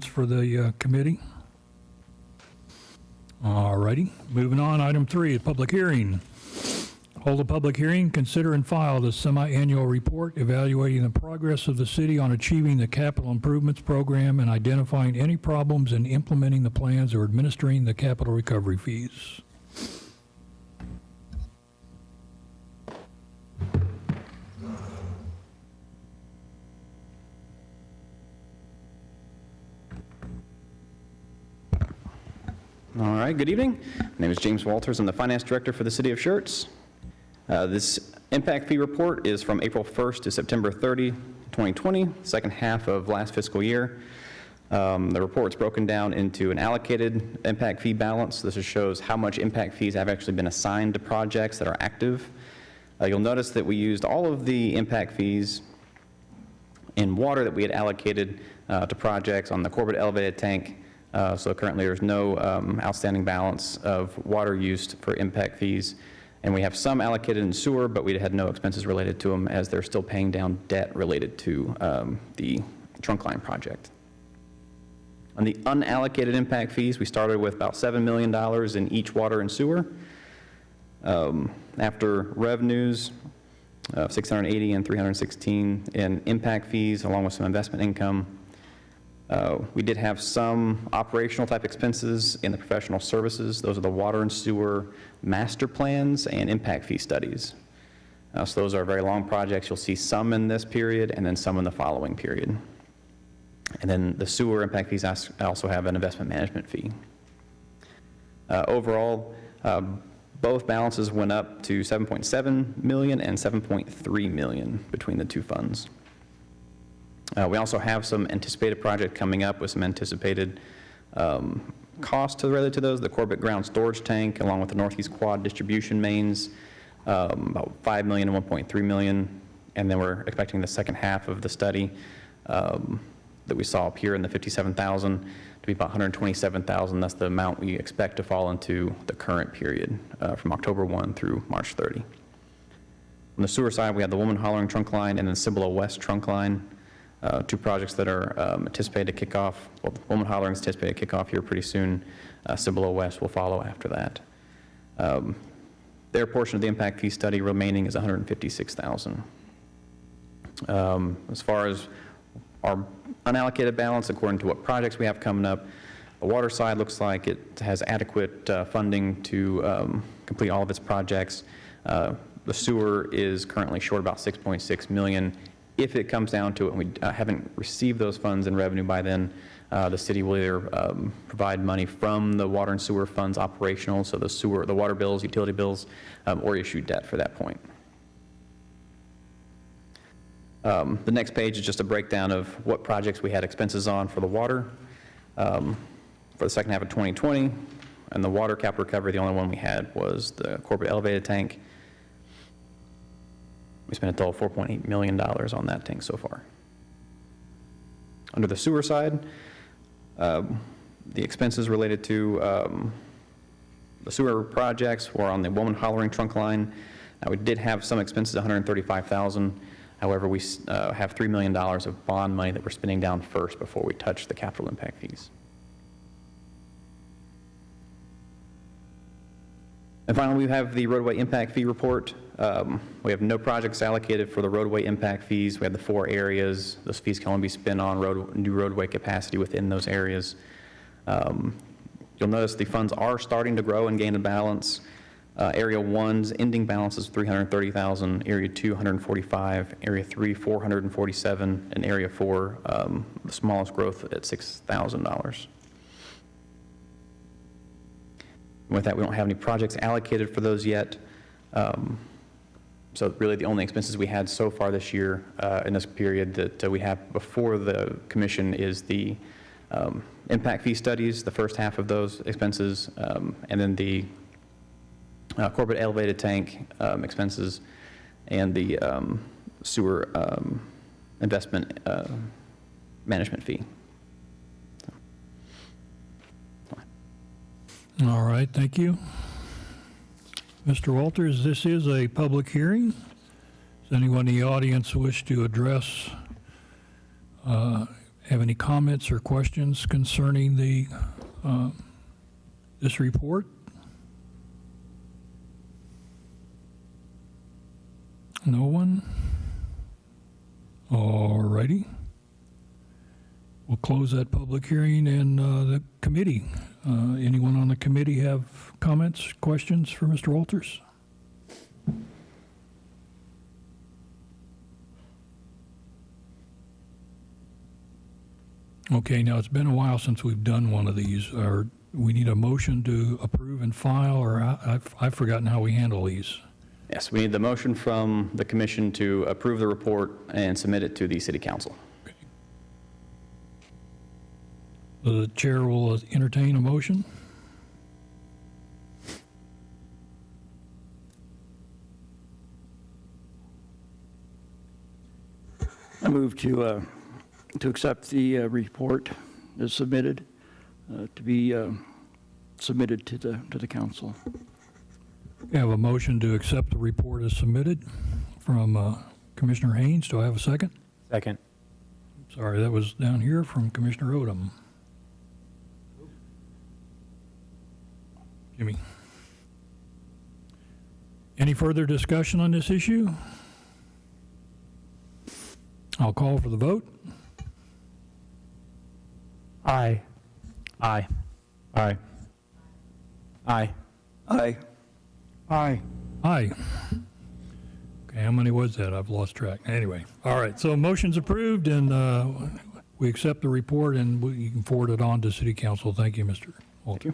For the committee. All righty, moving on. Item 3, public hearing. Hold a public hearing, consider and file the semi-annual report evaluating the progress of the city on achieving the capital improvements program and identifying any problems in implementing the plans or administering the capital recovery fees. All right, good evening. My name is James Walters. I'm the Finance Director for the City of Schertz. This impact fee report is from April 1st to September 30, 2020, second half of last fiscal year. The report's broken down into an allocated impact fee balance. This just shows how much impact fees have actually been assigned to projects that are active. You'll notice that we used all of the impact fees in water that we had allocated to projects on the Corbett elevated tank. So currently there's no outstanding balance of water used for impact fees. And we have some allocated in sewer, but we had no expenses related to them as they're still paying down debt related to the trunk line project. On the unallocated impact fees, we started with about $7 million in each water and sewer. After revenues of $680 and $316 in impact fees, along with some investment income, we did have some operational type expenses in the professional services. Those are the water and sewer master plans and impact fee studies. So those are very long projects. You'll see some in this period and then some in the following period. And then the sewer impact fees also have an investment management fee. Overall, both balances went up to $7.7 million and $7.3 million between the two funds. We also have some anticipated project coming up with some anticipated costs related to those. The Corbett ground storage tank, along with the Northeast Quad distribution mains, about $5 million and $1.3 million. And then we're expecting the second half of the study that we saw up here in the $57,000 to be about $127,000. That's the amount we expect to fall into the current period from October 1 through March 30. On the sewer side, we have the Woman Hollering trunk line and then Cibolo West trunk line. Two projects that are anticipated to kick off. Well, Woman Hollering is anticipated to kick off here pretty soon. Cibolo West will follow after that. Their portion of the impact fee study remaining is $156,000. As far as our unallocated balance, according to what projects we have coming up, the water side looks like it has adequate funding to complete all of its projects. The sewer is currently short about $6.6 million. If it comes down to it and we haven't received those funds in revenue by then, the city will either provide money from the water and sewer funds operational, so the water bills, utility bills, or issue debt for that point. The next page is just a breakdown of what projects we had expenses on for the water for the second half of 2020. And the water capital recovery, the only one we had was the Corbett elevated tank. We spent a total of $4.8 million on that tank so far. Under the sewer side, the expenses related to the sewer projects were on the Woman Hollering trunk line. We did have some expenses, $135,000. However, we have $3 million of bond money that we're spending down first before we touch the capital impact fees. And finally, we have the roadway impact fee report. We have no projects allocated for the roadway impact fees. We have the 4 areas. Those fees can only be spent on new roadway capacity within those areas. You'll notice the funds are starting to grow and gain a balance. Area 1's ending balance is $330,000, Area 2, $145,000, Area 3, $447,000, and Area 4, the smallest growth at $6,000. With that, we don't have any projects allocated for those yet. So really the only expenses we had so far this year in this period that we have before the commission is the impact fee studies, the first half of those expenses, and then the Corbett elevated tank expenses and the sewer investment management fee. All right, thank you. Mr. Walters, this is a public hearing. Does anyone in the audience wish to address have any comments or questions concerning the this report? No one? All righty. We'll close that public hearing and the committee. Anyone on the committee have comments, questions for Mr. Walters? Okay, now it's been a while since we've done one of these. We need a motion to approve and file, or I've forgotten how we handle these. Yes, we need the motion from the commission to approve the report and submit it to the city council. Okay. The chair will entertain a motion. I move to accept the report as submitted, to be submitted to the council. We have a motion to accept the report as submitted from Commissioner Haynes. Do I have a second? Second. Sorry, that was down here from Commissioner Odom. Jimmy. Any further discussion on this issue? I'll call for the vote. Aye. Aye. Aye. Aye. Aye. Aye. Aye. Okay, how many was that? I've lost track. Anyway, all right, so motion's approved, and we accept the report, and you can forward it on to City Council. Thank you, Mr. Walters.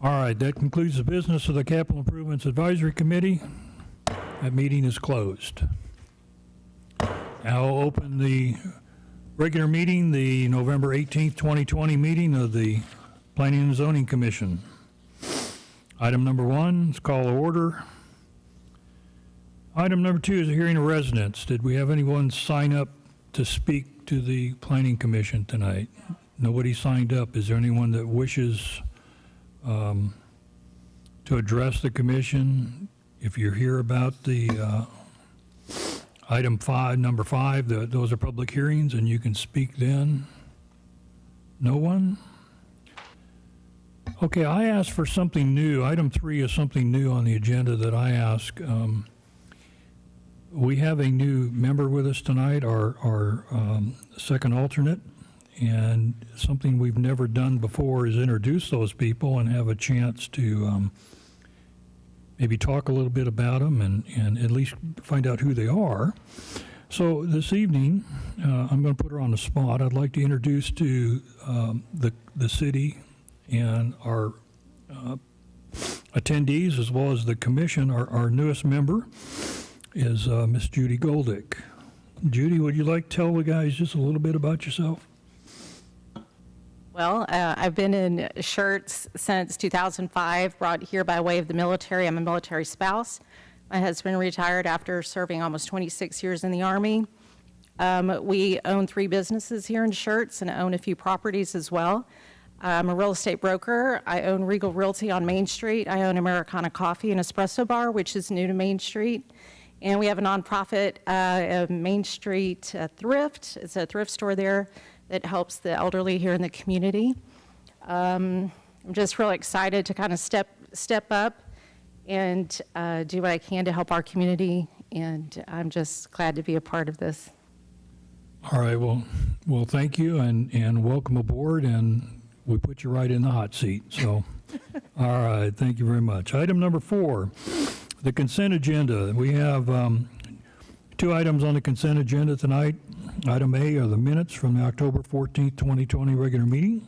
All right, that concludes the business of the Capital Improvements Advisory Committee. That meeting is closed. Now I'll open the regular meeting, the November 18th, 2020 meeting of the Planning and Zoning Commission. Item number 1 is call to order. Item number 2 is a hearing of residents. Did we have anyone sign up to speak to the Planning Commission tonight? Nobody signed up. Is there anyone that wishes to address the commission? If you're here about the item 5, number 5, those are public hearings, and you can speak then. No one? Okay, I asked for something new. Item 3 is something new on the agenda that I asked. We have a new member with us tonight, our second alternate, and something we've never done before is introduce those people and have a chance to maybe talk a little bit about them and at least find out who they are. So this evening, I'm going to put her on the spot. I'd like to introduce to the city and our attendees, as well as the commission, our newest member is Miss Judy Goldick. Judy, would you like to tell the guys just a little bit about yourself? Well, I've been in Schertz since 2005, brought here by way of the military. I'm a military spouse. My husband retired after serving almost 26 years in the Army. We own 3 businesses here in Schertz and own a few properties as well. I'm a real estate broker. I own Regal Realty on Main Street. I own Americana Coffee and Espresso Bar, which is new to Main Street. And we have a nonprofit, Main Street Thrift. It's a thrift store there that helps the elderly here in the community. I'm just really excited to kind of step up and do what I can to help our community, and I'm just glad to be a part of this. All right, well, thank you and welcome aboard, and we put you right in the hot seat. So, all right, thank you very much. Item number 4, the consent agenda. We have 2 items on the consent agenda tonight. Item A are the minutes from the October 14th, 2020 regular meeting.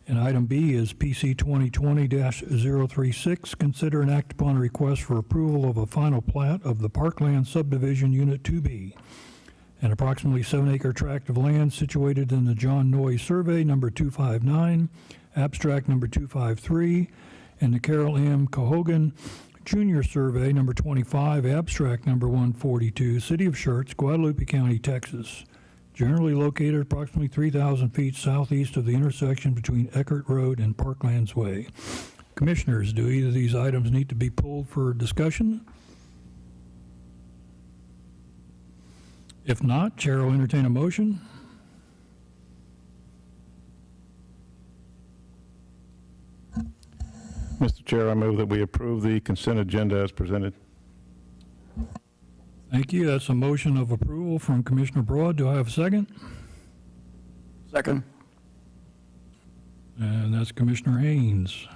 And item B is PC 2020-036, consider and act upon a request for approval of a final plat of the Parkland Subdivision Unit 2B, an approximately 7-acre tract of land situated in the John Noy Survey number 259, abstract number 253, and the Carol M. Cahogan Junior Survey number 25, abstract number 142, City of Schertz, Guadalupe County, Texas, generally located approximately 3,000 feet southeast of the intersection between Eckert Road and Parklands Way. Commissioners, do either of these items need to be pulled for discussion? If not, Chair will entertain a motion. Mr. Chair, I move that we approve the consent agenda as presented. Thank you. That's a motion of approval from Commissioner Broad. Do I have a second? Second. And that's Commissioner Haynes.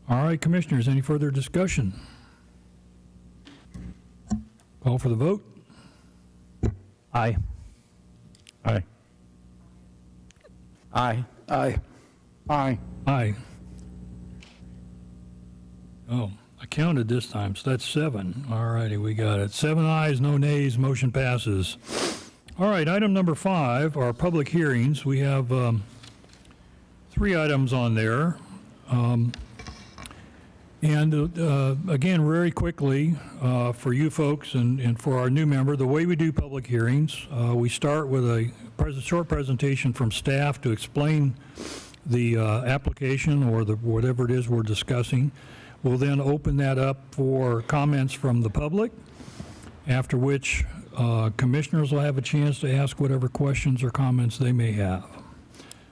All right, Commissioners, any further discussion? Call for the vote. Aye. Aye. Aye. Aye. Aye. Aye. Oh, I counted this time, so that's 7. All righty, we got it. 7 ayes, no nays, motion passes. All right, item number 5 are public hearings. We have 3 items on there. Again, very quickly, for you folks and for our new member, the way we do public hearings, we start with a short presentation from staff to explain the application or whatever it is we're discussing. We'll then open that up for comments from the public, after which commissioners will have a chance to ask whatever questions or comments they may have.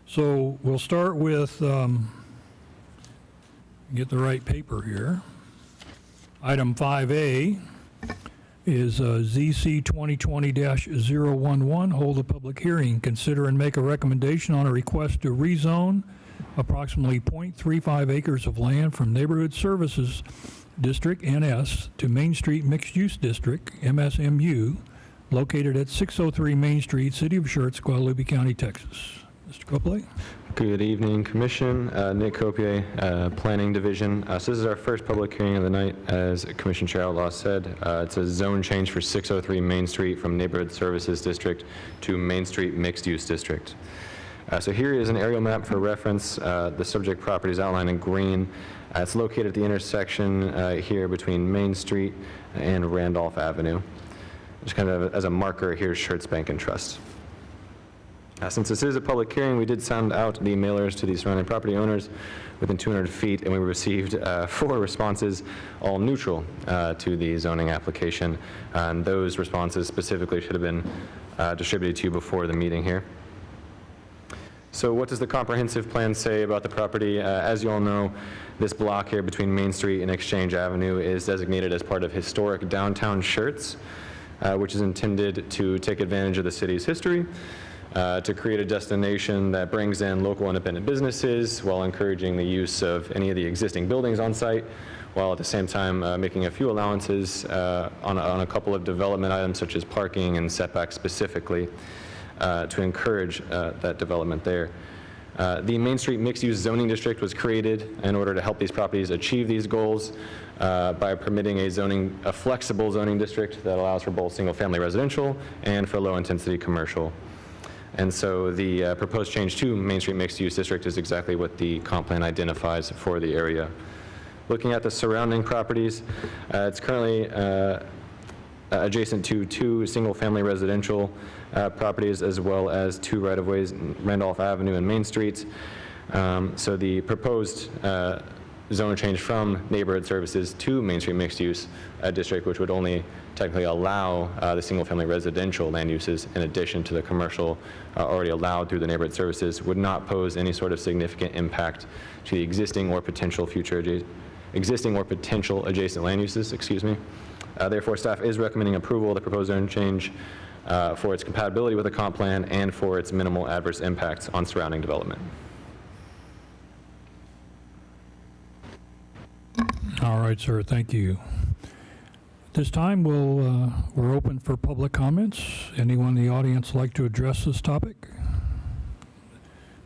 So we'll start with, get the right paper here. Item 5A is ZC 2020-011, hold a public hearing, consider and make a recommendation on a request to rezone approximately 0.35 acres of land from Neighborhood Services District, NS, to Main Street Mixed Use District, MSMU, located at 603 Main Street, City of Schertz, Guadalupe County, Texas. Mr. Copley? Good evening, Commission. Nick Copier, Planning Division. So this is our first public hearing of the night, as Commissioner Charles said. It's a zone change for 603 Main Street from Neighborhood Services District to Main Street Mixed Use District. So here is an aerial map for reference. The subject property is outlined in green. It's located at the intersection here between Main Street and Randolph Avenue. Just kind of as a marker, here's Schertz Bank and Trust. Since this is a public hearing, we did send out the mailers to the surrounding property owners within 200 feet, and we received 4 responses, all neutral to the zoning application. And those responses specifically should have been distributed to you before the meeting here. So what does the comprehensive plan say about the property? As you all know, this block here between Main Street and Exchange Avenue is designated as part of historic downtown Schertz, which is intended to take advantage of the city's history, to create a destination that brings in local independent businesses while encouraging the use of any of the existing buildings on site, while at the same time making a few allowances on a couple of development items such as parking and setbacks specifically to encourage that development there. The Main Street Mixed Use Zoning District was created in order to help these properties achieve these goals by permitting a flexible zoning district that allows for both single-family residential and for low-intensity commercial. And so the proposed change to Main Street Mixed Use District is exactly what the comp plan identifies for the area. Looking at the surrounding properties, it's currently adjacent to 2 single-family residential properties, as well as 2 right-of-ways, Randolph Avenue and Main Street. So the proposed zone change from neighborhood services to Main Street Mixed Use District, which would only technically allow the single-family residential land uses in addition to the commercial already allowed through the neighborhood services, would not pose any sort of significant impact to the existing or potential adjacent land uses, excuse me. Therefore, staff is recommending approval of the proposed zone change for its compatibility with the comp plan and for its minimal adverse impacts on surrounding development. All right, sir, thank you. At this time, we're open for public comments. Anyone in the audience like to address this topic?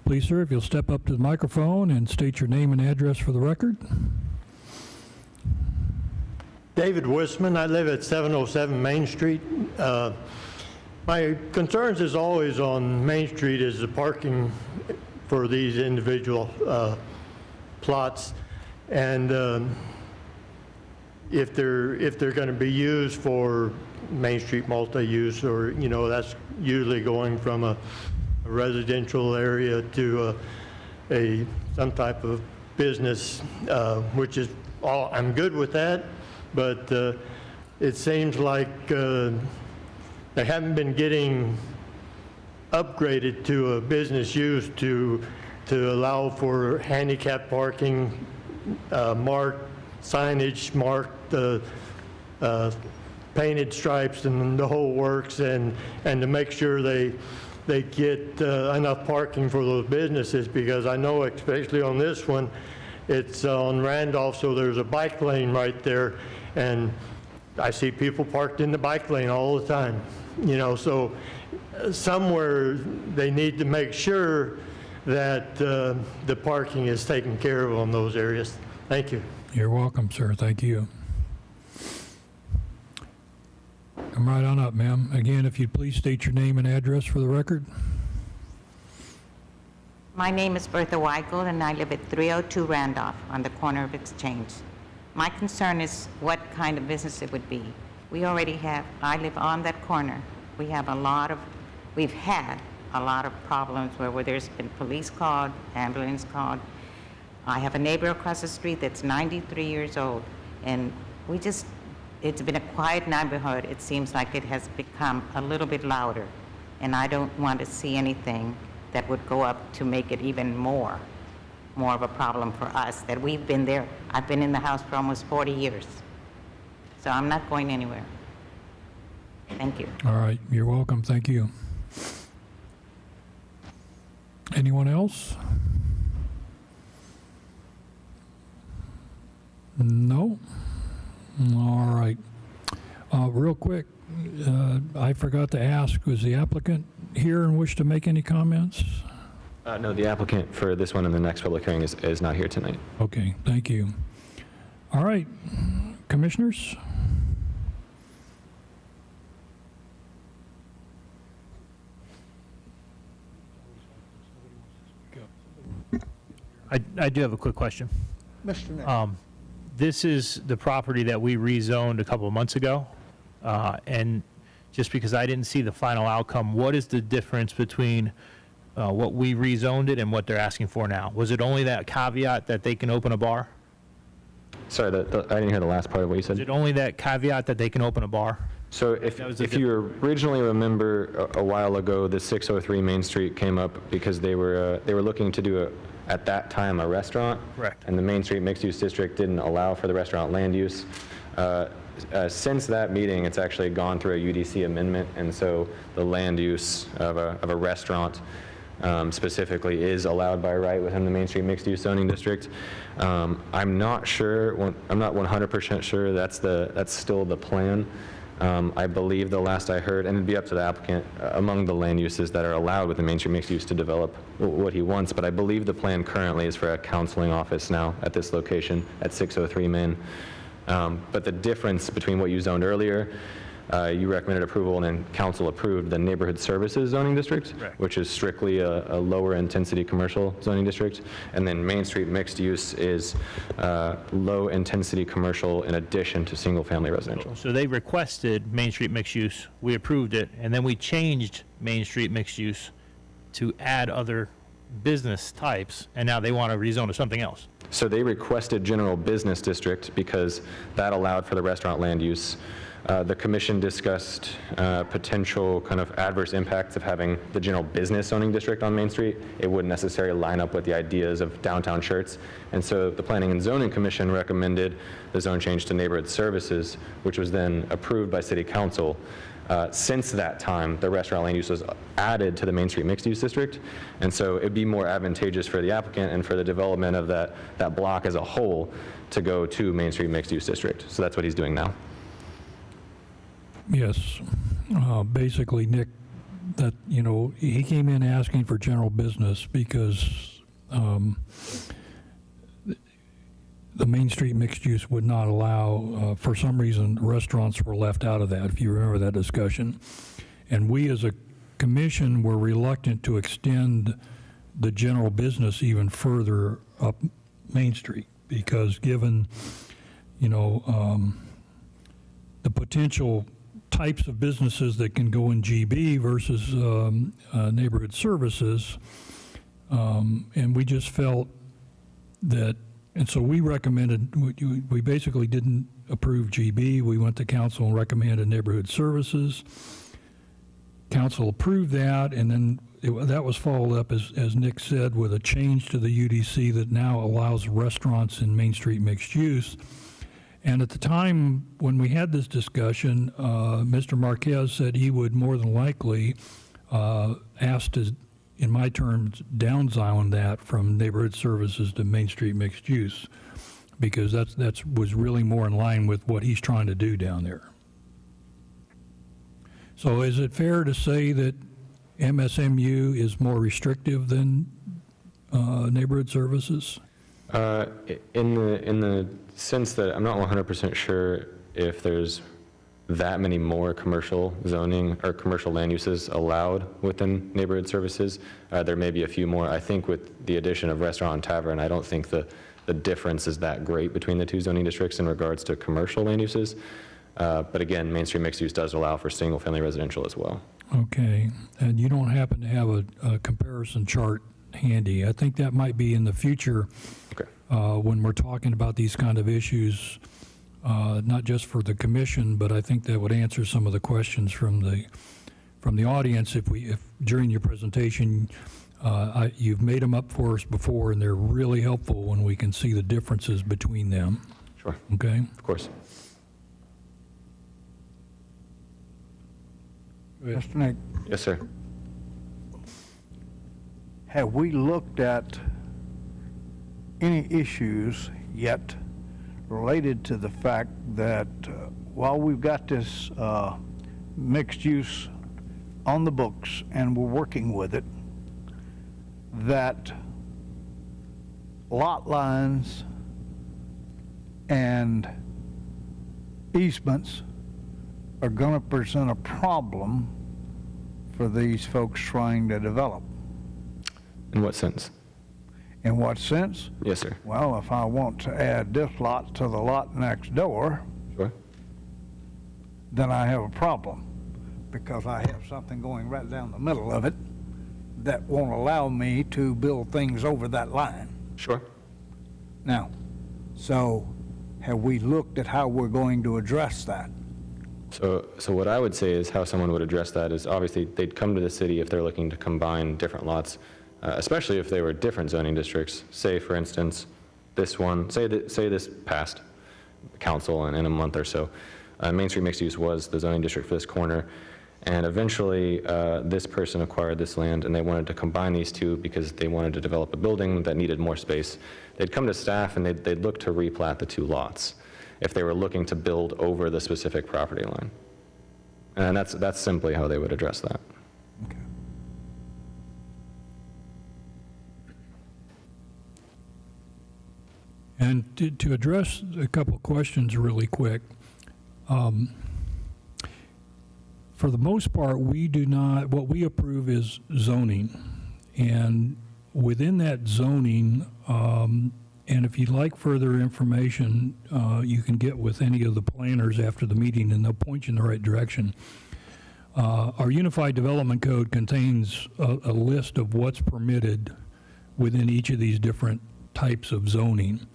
Please, sir, if you'll step up to the microphone and state your name and address for the record. David Wisman. I live at 707 Main Street. My concerns is always on Main Street is the parking for these individual plots, and if they're going to be used for Main Street multi-use, or that's usually going from a residential area to some type of business, which is all I'm good with that. But it seems like they haven't been getting upgraded to a business use to allow for handicap parking, marked signage, marked painted stripes and the whole works, and to make sure they get enough parking for those businesses, because I know especially on this one, it's on Randolph, so there's a bike lane right there, and I see people parked in the bike lane all the time, you know, so somewhere they need to make sure that the parking is taken care of on those areas. Thank you. You're welcome, sir. Thank you. Come right on up, ma'am. Again, if you'd please state your name and address for the record. My name is Bertha Weigel, and I live at 302 Randolph on the corner of Exchange. My concern is what kind of business it would be. We already have, I live on that corner. We've had a lot of problems where there's been police called, ambulance called. I have a neighbor across the street that's 93 years old, and it's been a quiet neighborhood. It seems like it has become a little bit louder, and I don't want to see anything that would go up to make it even more of a problem for us, that we've been there. I've been in the house for almost 40 years, so I'm not going anywhere. Thank you. All right, you're welcome. Thank you. Anyone else? No? All right. Real quick, I forgot to ask, was the applicant here and wish to make any comments? No, the applicant for this one and the next public hearing is not here tonight. Okay, thank you. All right, commissioners? I do have a quick question. Mr. Nick. This is the property that we rezoned a couple of months ago, and just because I didn't see the final outcome, what is the difference between what we rezoned it and what they're asking for now? Was it only that caveat that they can open a bar? Sorry, I didn't hear the last part of what you said. Is it only that caveat that they can open a bar? So if you originally remember a while ago, the 603 Main Street came up because they were looking to do at that time a restaurant. Correct. And the Main Street Mixed Use District didn't allow for the restaurant land use. Since that meeting, it's actually gone through a UDC amendment, and so the land use of a restaurant specifically is allowed by right within the Main Street Mixed Use Zoning District. I'm not sure, I'm not 100% sure that's still the plan. I believe the last I heard, and it'd be up to the applicant, among the land uses that are allowed with the Main Street Mixed Use to develop what he wants, but I believe the plan currently is for a counseling office now at this location at 603 Main. But the difference between what you zoned earlier, you recommended approval and then council approved the neighborhood services zoning district, Correct. which is strictly a lower intensity commercial zoning district. And then Main Street Mixed Use is low intensity commercial in addition to single family residential. So they requested Main Street Mixed Use, we approved it, and then we changed Main Street Mixed Use to add other business types, and now they want to rezone to something else. So they requested general business district because that allowed for the restaurant land use. The commission discussed potential kind of adverse impacts of having the general business zoning district on Main Street. It wouldn't necessarily line up with the ideas of downtown Schertz. And so the Planning and Zoning Commission recommended the zone change to neighborhood services, which was then approved by City Council. Since that time, the restaurant land use was added to the Main Street Mixed Use District. And so it'd be more advantageous for the applicant and for the development of that block as a whole to go to Main Street Mixed Use District. So that's what he's doing now. Yes. Basically, Nick, that, you know, he came in asking for general business because the Main Street Mixed Use would not allow, for some reason, restaurants were left out of that, if you remember that discussion. And we as a commission were reluctant to extend the general business even further up Main Street because given, you know, the potential types of businesses that can go in GB versus neighborhood services, and we just felt that, and so we recommended, we basically didn't approve GB. We went to council and recommended neighborhood services. council approved that, and then that was followed up, as Nick said, with a change to the UDC that now allows restaurants in Main Street mixed use. And at the time when we had this discussion, Mr. Marquez said he would more than likely ask to, in my terms, downzone that from neighborhood services to Main Street mixed use, because that's was really more in line with what he's trying to do down there. So is it fair to say that MSMU is more restrictive than neighborhood services? In the sense that I'm not 100% sure if there's that many more commercial zoning or commercial land uses allowed within neighborhood services. There may be a few more. I think with the addition of restaurant and tavern, I don't think the difference is that great between the two zoning districts in regards to commercial land uses. But again, Main Street mixed use does allow for single-family residential as well. Okay, and you don't happen to have a comparison chart handy? I think that might be in the future. Okay. When we're talking about these kind of issues, not just for the commission, but I think that would answer some of the questions from the audience if during your presentation, you've made them up for us before, and they're really helpful when we can see the differences between them. Sure. Okay? Of course. Mr. Nick, Yes, sir. have we looked at any issues yet related to the fact that while we've got this mixed use on the books and we're working with it, that lot lines and easements are going to present a problem for these folks trying to develop? In what sense? In what sense? Yes, sir. Well, if I want to add this lot to the lot next door, Sure. then I have a problem, because I have something going right down the middle of it that won't allow me to build things over that line. Sure. Now, so have we looked at how we're going to address that? So what I would say is how someone would address that is obviously they'd come to the city if they're looking to combine different lots, especially if they were different zoning districts. Say, for instance, this one, say this passed council in a month or so. Main Street mixed use was the zoning district for this corner, and eventually this person acquired this land and they wanted to combine these two because they wanted to develop a building that needed more space. They'd come to staff and they'd look to replat the two lots if they were looking to build over the specific property line. And that's simply how they would address that. Okay. And to address a couple questions really quick, for the most part, we do not, what we approve is zoning. And within that zoning, and if you'd like further information, you can get with any of the planners after the meeting and they'll point you in the right direction. Our Unified Development Code contains a list of what's permitted within each of these different types of zoning.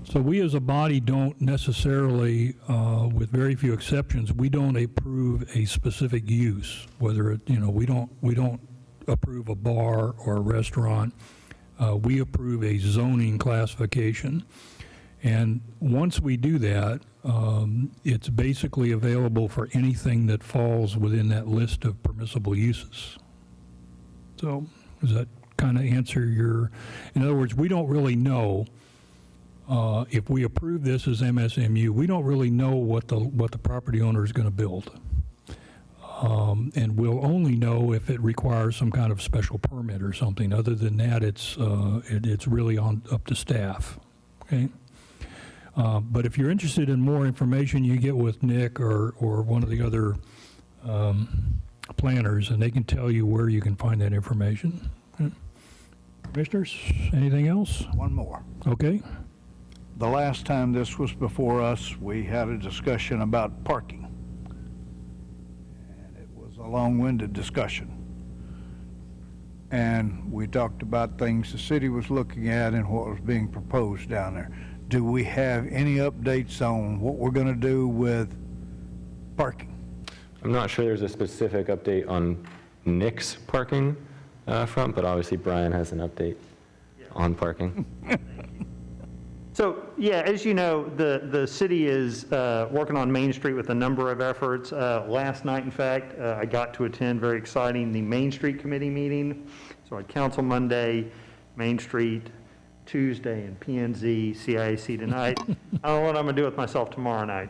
So we as a body don't necessarily, with very few exceptions, we don't approve a specific use, whether it, we don't approve a bar or a restaurant. We approve a zoning classification. And once we do that, it's basically available for anything that falls within that list of permissible uses. So does that kind of answer your, in other words, we don't really know if we approve this as MSMU, we don't really know what the property owner is going to build. And we'll only know if it requires some kind of special permit or something. Other than that, it's really up to staff. Okay. But if you're interested in more information, you get with Nick or one of the other planners, and they can tell you where you can find that information. Okay. Commissioners, anything else? One more. Okay. The last time this was before us, we had a discussion about parking. And it was a long-winded discussion. And we talked about things the city was looking at and what was being proposed down there. Do we have any updates on what we're going to do with parking? I'm not sure there's a specific update on Nick's parking front, but obviously Brian has an update on parking. So, yeah, as you know, the city is working on Main Street with a number of efforts. Last night, in fact, I got to attend, very exciting, the Main Street Committee meeting. So I had council Monday, Main Street Tuesday, and P&Z, CIAC tonight. I don't know what I'm going to do with myself tomorrow night.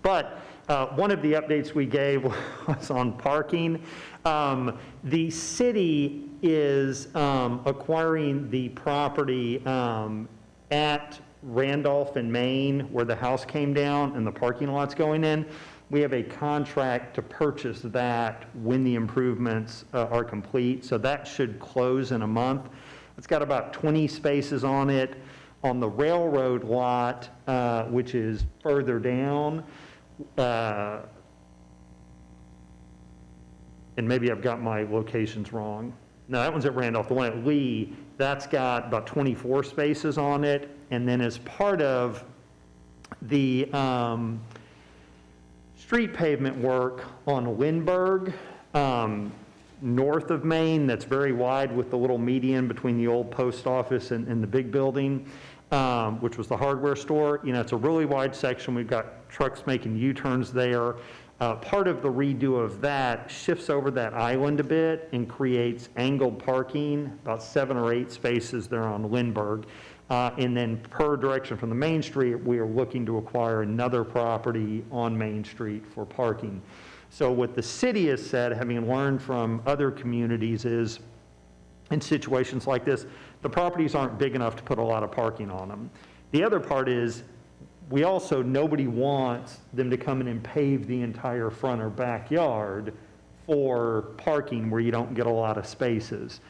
But one of the updates we gave was on parking. The city is acquiring the property at Randolph and Main, where the house came down and the parking lot's going in. We have a contract to purchase that when the improvements are complete, so that should close in a month. It's got about 20 spaces on it. On the railroad lot, which is further down, and maybe I've got my locations wrong. No, that one's at Randolph. The one at Lee, that's got about 24 spaces on it. And then as part of the street pavement work on Lindbergh, north of Main, that's very wide with the little median between the old post office and the big building, which was the hardware store. You know, it's a really wide section. We've got trucks making U-turns there. Part of the redo of that shifts over that island a bit and creates angled parking, about 7 or 8 spaces there on Lindbergh. And then per direction from the Main Street, we are looking to acquire another property on Main Street for parking. So what the city has said, having learned from other communities, is in situations like this, the properties aren't big enough to put a lot of parking on them. The other part is, we also, nobody wants them to come in and pave the entire front or backyard for parking where you don't get a lot of spaces.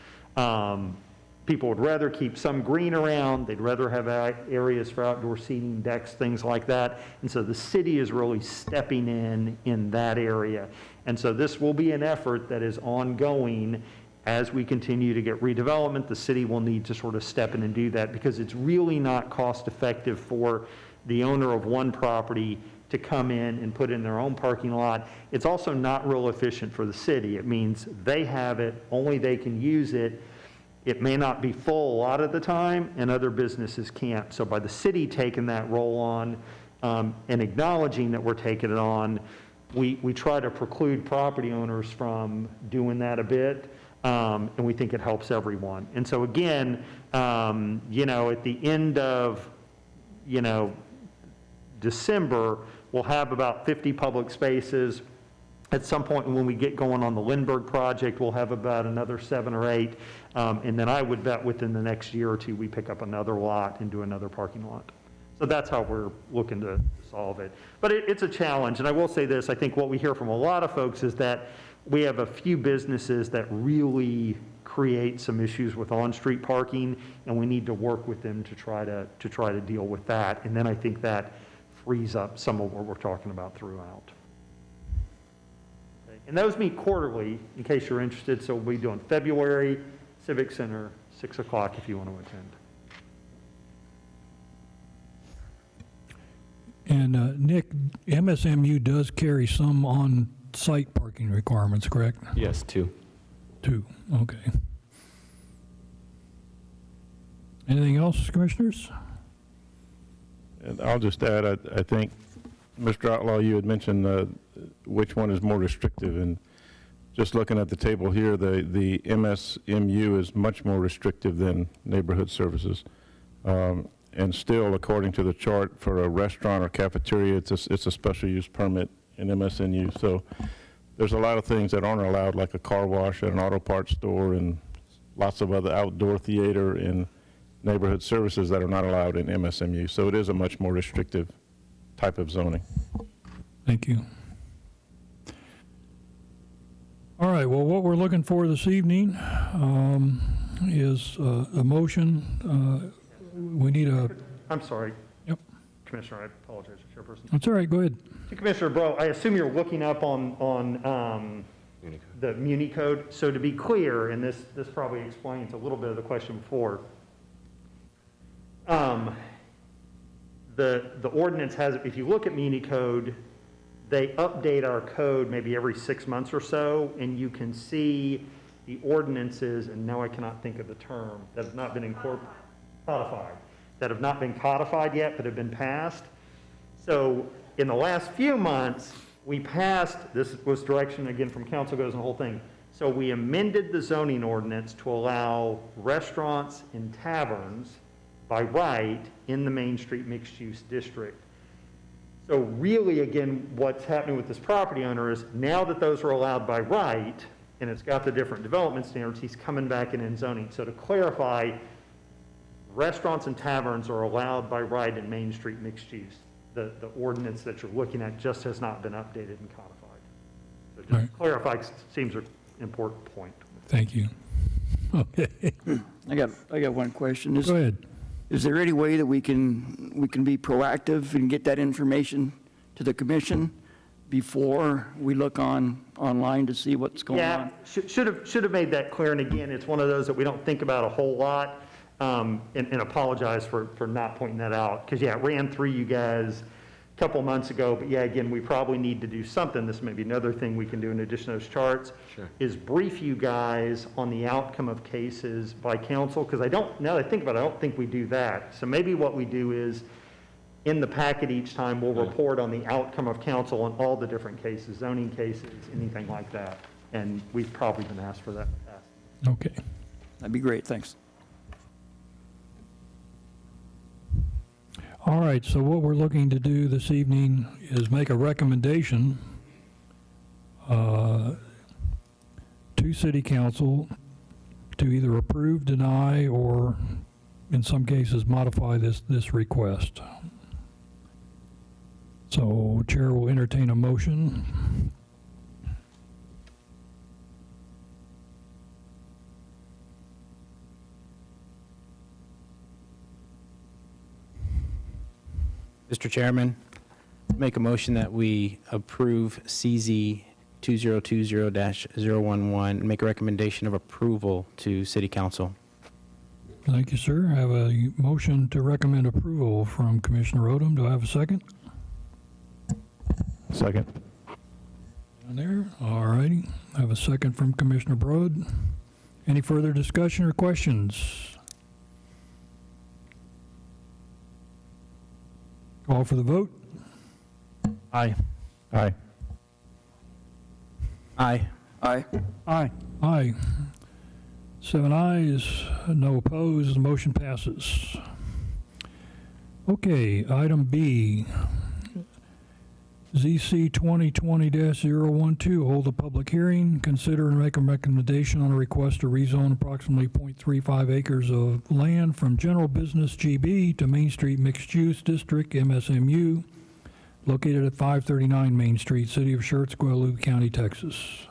People would rather keep some green around. They'd rather have areas for outdoor seating, decks, things like that. And so the city is really stepping in that area. And so this will be an effort that is ongoing. As we continue to get redevelopment, the city will need to sort of step in and do that, because it's really not cost effective for the owner of one property to come in and put in their own parking lot. It's also not real efficient for the city. It means they have it, only they can use it. It may not be full a lot of the time, and other businesses can't. So by the city taking that role on and acknowledging that we're taking it on, we try to preclude property owners from doing that a bit, and we think it helps everyone. And so again, you know, at the end of, you know, December, we'll have about 50 public spaces. At some point when we get going on the Lindbergh project, we'll have about another 7 or 8. And then I would bet within the next year or two, we pick up another lot and do another parking lot. So that's how we're looking to solve it. But it's a challenge. And I will say this, I think what we hear from a lot of folks is that we have a few businesses that really create some issues with on-street parking, and we need to work with them to try to deal with that. And then I think that frees up some of what we're talking about throughout. Okay. And those meet quarterly, in case you're interested. So we'll be doing February, Civic Center, 6 o'clock if you want to attend. And Nick, MSMU does carry some on-site parking requirements, correct? Yes, 2. 2, okay. Anything else, commissioners? And I'll just add, I think, Mr. Outlaw, you had mentioned which one is more restrictive, and just looking at the table here, the MSMU is much more restrictive than neighborhood services. And still, according to the chart, for a restaurant or cafeteria, it's a special use permit in MSNU. So there's a lot of things that aren't allowed, like a car wash at an auto parts store, and lots of other outdoor theater and neighborhood services that are not allowed in MSMU. So it is a much more restrictive type of zoning. Thank you. All right, well, what we're looking for this evening is a motion. We need a... I'm sorry. Yep. Commissioner, I apologize, Chairperson. That's all right, go ahead. To Commissioner Bro, I assume you're looking up on the Muni code. So to be clear, and this probably explains a little bit of the question before, the ordinance has, if you look at Muni code, they update our code maybe every 6 months or so, and you can see the ordinances, and now I cannot think of the term, that have not been codified, that have not been codified yet, but have been passed. So in the last few months, we passed, this was direction again from council, goes in the whole thing. So we amended the zoning ordinance to allow restaurants and taverns by right in the Main Street mixed-use district. So really, again, what's happening with this property owner is now that those are allowed by right, and it's got the different development standards, he's coming back in zoning. So to clarify, restaurants and taverns are allowed by right in Main Street mixed use. The ordinance that you're looking at just has not been updated and codified. So just Right. clarify seems an important point. Thank you. Okay, I got one question. go ahead. Is there any way that we can be proactive and get that information to the commission before we look online to see what's going on? Should have made that clear. And again, it's one of those that we don't think about a whole lot. And apologize for not pointing that out. Because, it ran through you guys a couple months ago. But, again, we probably need to do something. This may be another thing we can do in addition to those charts. Sure. Is brief you guys on the outcome of cases by council. Because now that I think about it, I don't think we do that. So maybe what we do is, in the packet each time, we'll report on the outcome of council on all the different cases, zoning cases, anything like that. And we've probably been asked for that in the past. Okay. That'd be great, thanks. All right, so what we're looking to do this evening is make a recommendation to City Council to either approve, deny, or in some cases modify this request. So Chair will entertain a motion. Mr. Chairman, make a motion that we approve CZ 2020-011 and make a recommendation of approval to City Council. Thank you, sir. I have a motion to recommend approval from Commissioner Odom. Do I have a second? Second. Down there. All righty. I have a second from Commissioner Brode. Any further discussion or questions? Call for the vote. Aye. Aye. Aye. Aye. Aye. Aye. 7 ayes, no opposed, the motion passes. Okay, item B, ZC 2020-012, hold a public hearing, consider and make a recommendation on a request to rezone approximately 0.35 acres of land from general business GB to Main Street Mixed Use District, MSMU, located at 539 Main Street, City of Schertz, Guadalupe County, Texas.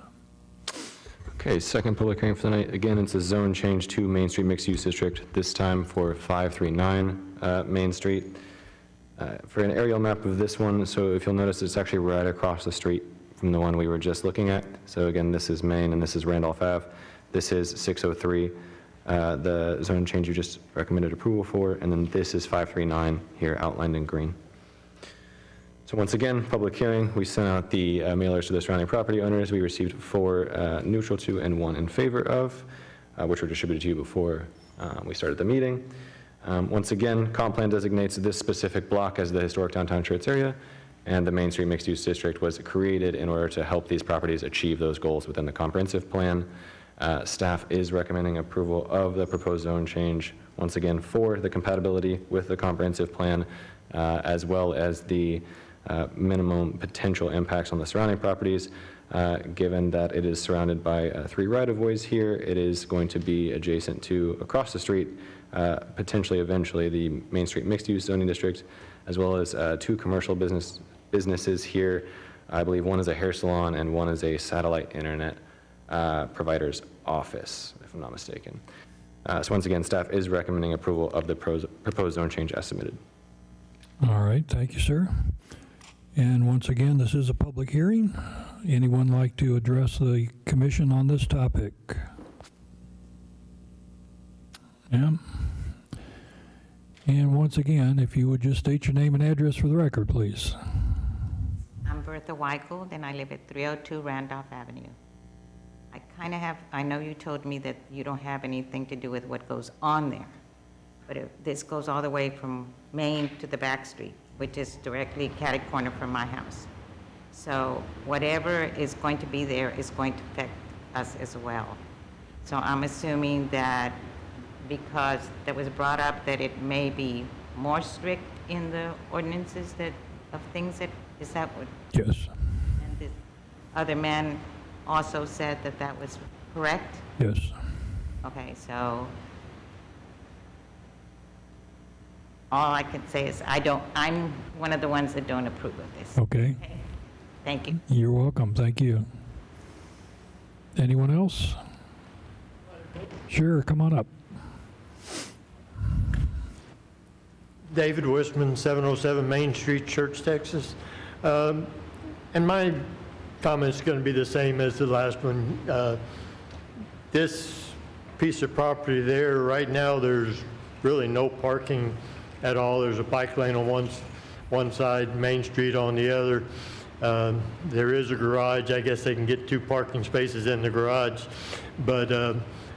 Okay, second public hearing for the night. Again, it's a zone change to Main Street Mixed Use District, this time for 539 Main Street. For an aerial map of this one, so if you'll notice, it's actually right across the street from the one we were just looking at. So again, this is Main and this is Randolph Ave. This is 603, the zone change you just recommended approval for, and then this is 539 here outlined in green. So once again, public hearing, we sent out the mailers to the surrounding property owners. We received 4 neutral to and 1 in favor of, which were distributed to you before we started the meeting. Once again, comp plan designates this specific block as the historic downtown Schertz area, and the Main Street Mixed Use District was created in order to help these properties achieve those goals within the comprehensive plan. Staff is recommending approval of the proposed zone change, once again, for the compatibility with the comprehensive plan, as well as the minimum potential impacts on the surrounding properties. Given that it is surrounded by 3 right-of-ways here, it is going to be adjacent to, across the street, potentially eventually the Main Street Mixed-Use Zoning District, as well as 2 commercial businesses here. I believe one is a hair salon and one is a satellite internet provider's office, if I'm not mistaken. So once again, staff is recommending approval of the proposed zone change as submitted. All right, thank you, sir. And once again, this is a public hearing. Anyone like to address the commission on this topic? Ma'am? And once again, if you would just state your name and address for the record, please. I'm Bertha Bertha Weichelt, and I live at 302 Randolph Avenue. I kind of have, I know you told me that you don't have anything to do with what goes on there, but this goes all the way from Main to the back street, which is directly catty corner from my house. So whatever is going to be there is going to affect us as well. So I'm assuming that because that was brought up that it may be more strict in the ordinances that, of things that, is that what? Yes. And the other man also said that that was correct? Yes. Okay, so all I can say is I'm one of the ones that don't approve of this. Okay. Thank you. You're welcome. Thank you. Anyone else? Sure, come on up. David Wisman, 707 Main Street, Schertz, Texas. And my comment's going to be the same as the last one. This piece of property there, right now, there's really no parking at all. There's a bike lane on one side, Main Street on the other. There is a garage. I guess they can get 2 parking spaces in the garage, but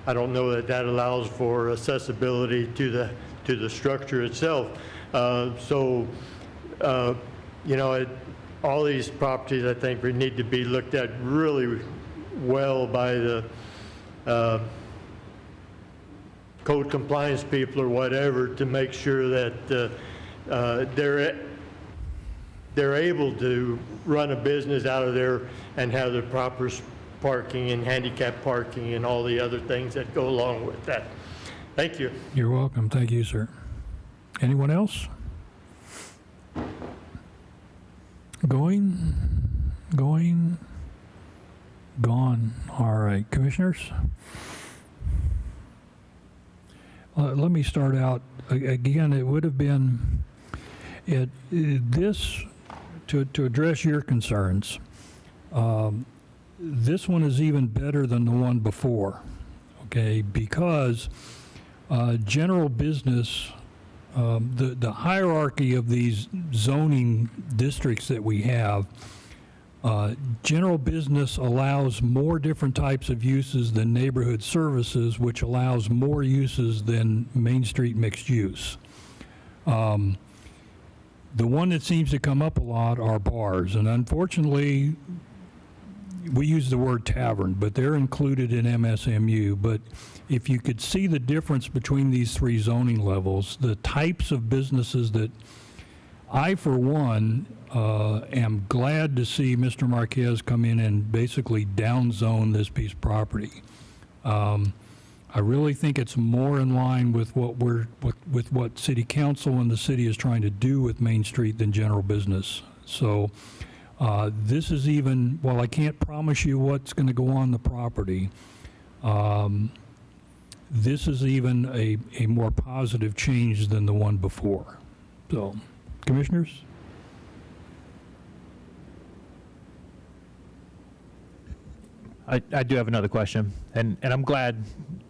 I don't know that that allows for accessibility to the structure itself. So, you know, all these properties, I think, need to be looked at really well by the code compliance people or whatever to make sure that they're able to run a business out of there and have the proper parking and handicap parking and all the other things that go along with that. Thank you. You're welcome. Thank you, sir. Anyone else? Going, gone. All right, commissioners? Let me start out. Again, it would have been, this, to address your concerns, this one is even better than the one before, okay? Because general business, the hierarchy of these zoning districts that we have, general business allows more different types of uses than neighborhood services, which allows more uses than Main Street mixed use. The one that seems to come up a lot are bars, and unfortunately, we use the word tavern, but they're included in MSMU. But if you could see the difference between these 3 zoning levels, the types of businesses that I, for one, am glad to see Mr. Marquez come in and basically downzone this piece of property. I really think it's more in line with what City Council and the city is trying to do with Main Street than general business. So this is even, while I can't promise you what's going to go on the property, this is even a more positive change than the one before. So, commissioners? I do have another question, and I'm glad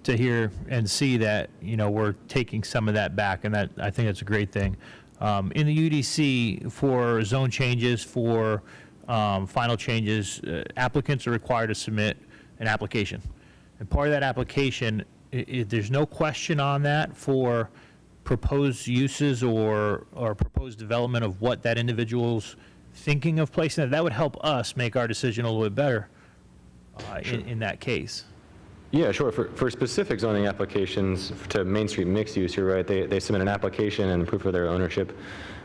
to hear and see that, you know, we're taking some of that back, and that, I think that's a great thing. In the UDC, for zone changes, for final changes, applicants are required to submit an application. And part of that application, there's no question on that for proposed uses or proposed development of what that individual's thinking of placing it. That would help us make our decision a little bit better in that case. Yeah, sure. For specific zoning applications to Main Street mixed use, you're right, they submit an application and proof of their ownership.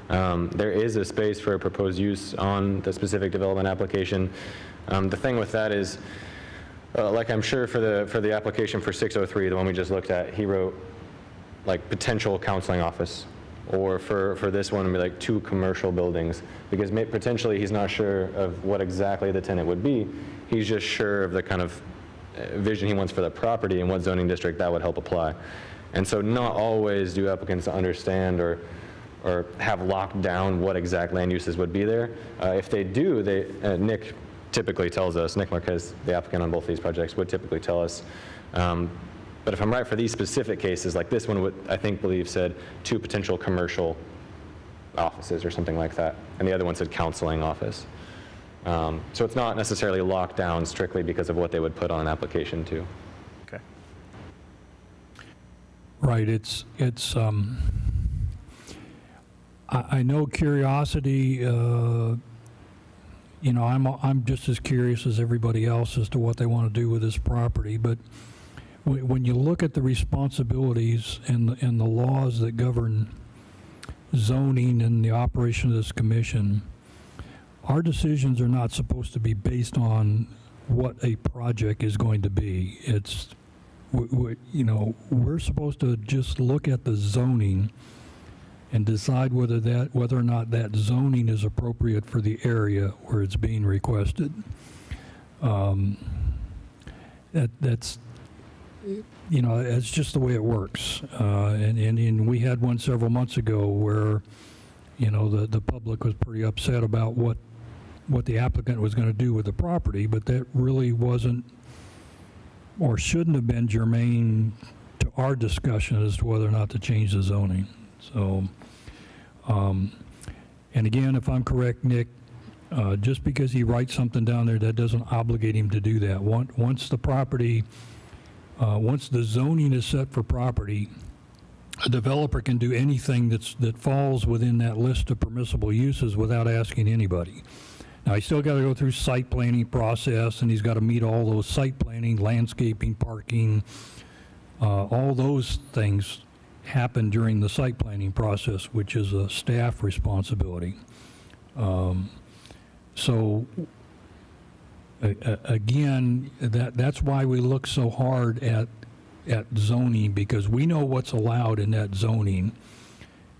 There is a space for a proposed use on the specific development application. The thing with that is, like I'm sure for the application for 603, the one we just looked at, he wrote like potential counseling office. Or for this one, it'd be like 2 commercial buildings, because potentially he's not sure of what exactly the tenant would be. He's just sure of the kind of vision he wants for the property and what zoning district that would help apply. And so not always do applicants understand or have locked down what exact land uses would be there. If they do, Nick typically tells us, Nick Marquez, the applicant on both these projects, would typically tell us. But if I'm right, for these specific cases, like this one would, I believe said 2 potential commercial offices or something like that. And the other one said counseling office. So it's not necessarily locked down strictly because of what they would put on an application too. Okay. Right, I know curiosity, I'm just as curious as everybody else as to what they want to do with this property, but when you look at the responsibilities and the laws that govern zoning and the operation of this commission, our decisions are not supposed to be based on what a project is going to be. We're supposed to just look at the zoning and decide whether or not that zoning is appropriate for the area where it's being requested. That's just the way it works. And we had one several months ago where, the public was pretty upset about what the applicant was going to do with the property, but that really wasn't or shouldn't have been germane to our discussion as to whether or not to change the zoning. So, and again, if I'm correct, Nick, just because he writes something down there, that doesn't obligate him to do that. Once the zoning is set for property, a developer can do anything that falls within that list of permissible uses without asking anybody. Now, he's still got to go through site planning process, and he's got to meet all those site planning, landscaping, parking, all those things happen during the site planning process, which is a staff responsibility. Again, that's why we look so hard at zoning, because we know what's allowed in that zoning.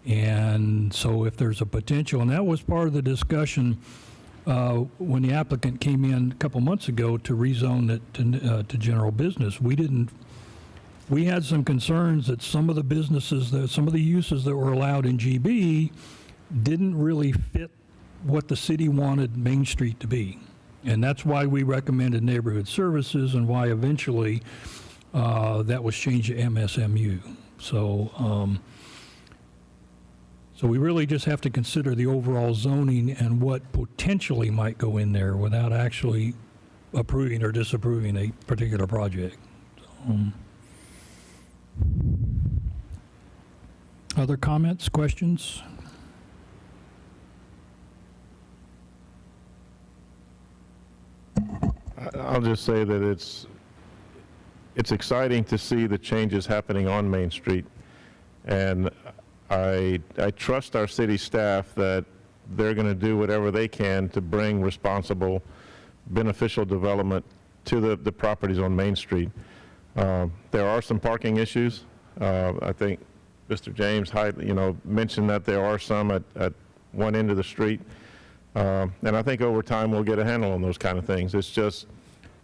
And so if there's a potential, and that was part of the discussion when the applicant came in a couple months ago to rezone it to general business, we had some concerns that some of the uses that were allowed in GB didn't really fit what the city wanted Main Street to be. And that's why we recommended neighborhood services, and why eventually that was changed to MSMU. So we really just have to consider the overall zoning and what potentially might go in there without actually approving or disapproving a particular project. Other comments, questions? I'll just say that it's exciting to see the changes happening on Main Street, and I trust our city staff that they're going to do whatever they can to bring responsible, beneficial development to the properties on Main Street. There are some parking issues. I think Mr. James mentioned that there are some at one end of the street. And I think over time we'll get a handle on those kind of things. It's just,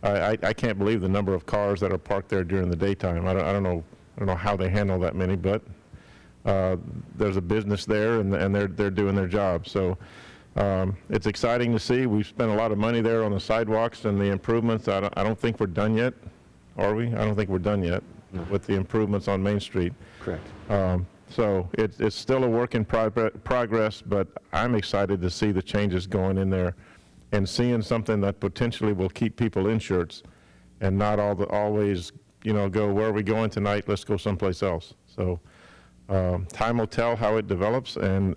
I can't believe the number of cars that are parked there during the daytime. I don't know how they handle that many, but there's a business there, and they're doing their job. So it's exciting to see. We've spent a lot of money there on the sidewalks and the improvements. I don't think we're done yet, are we? I don't think we're done yet with the improvements on Main Street. Correct. So it's still a work in progress, but I'm excited to see the changes going in there and seeing something that potentially will keep people in Schertz and not always, go, where are we going tonight? Let's go someplace else. So time will tell how it develops, and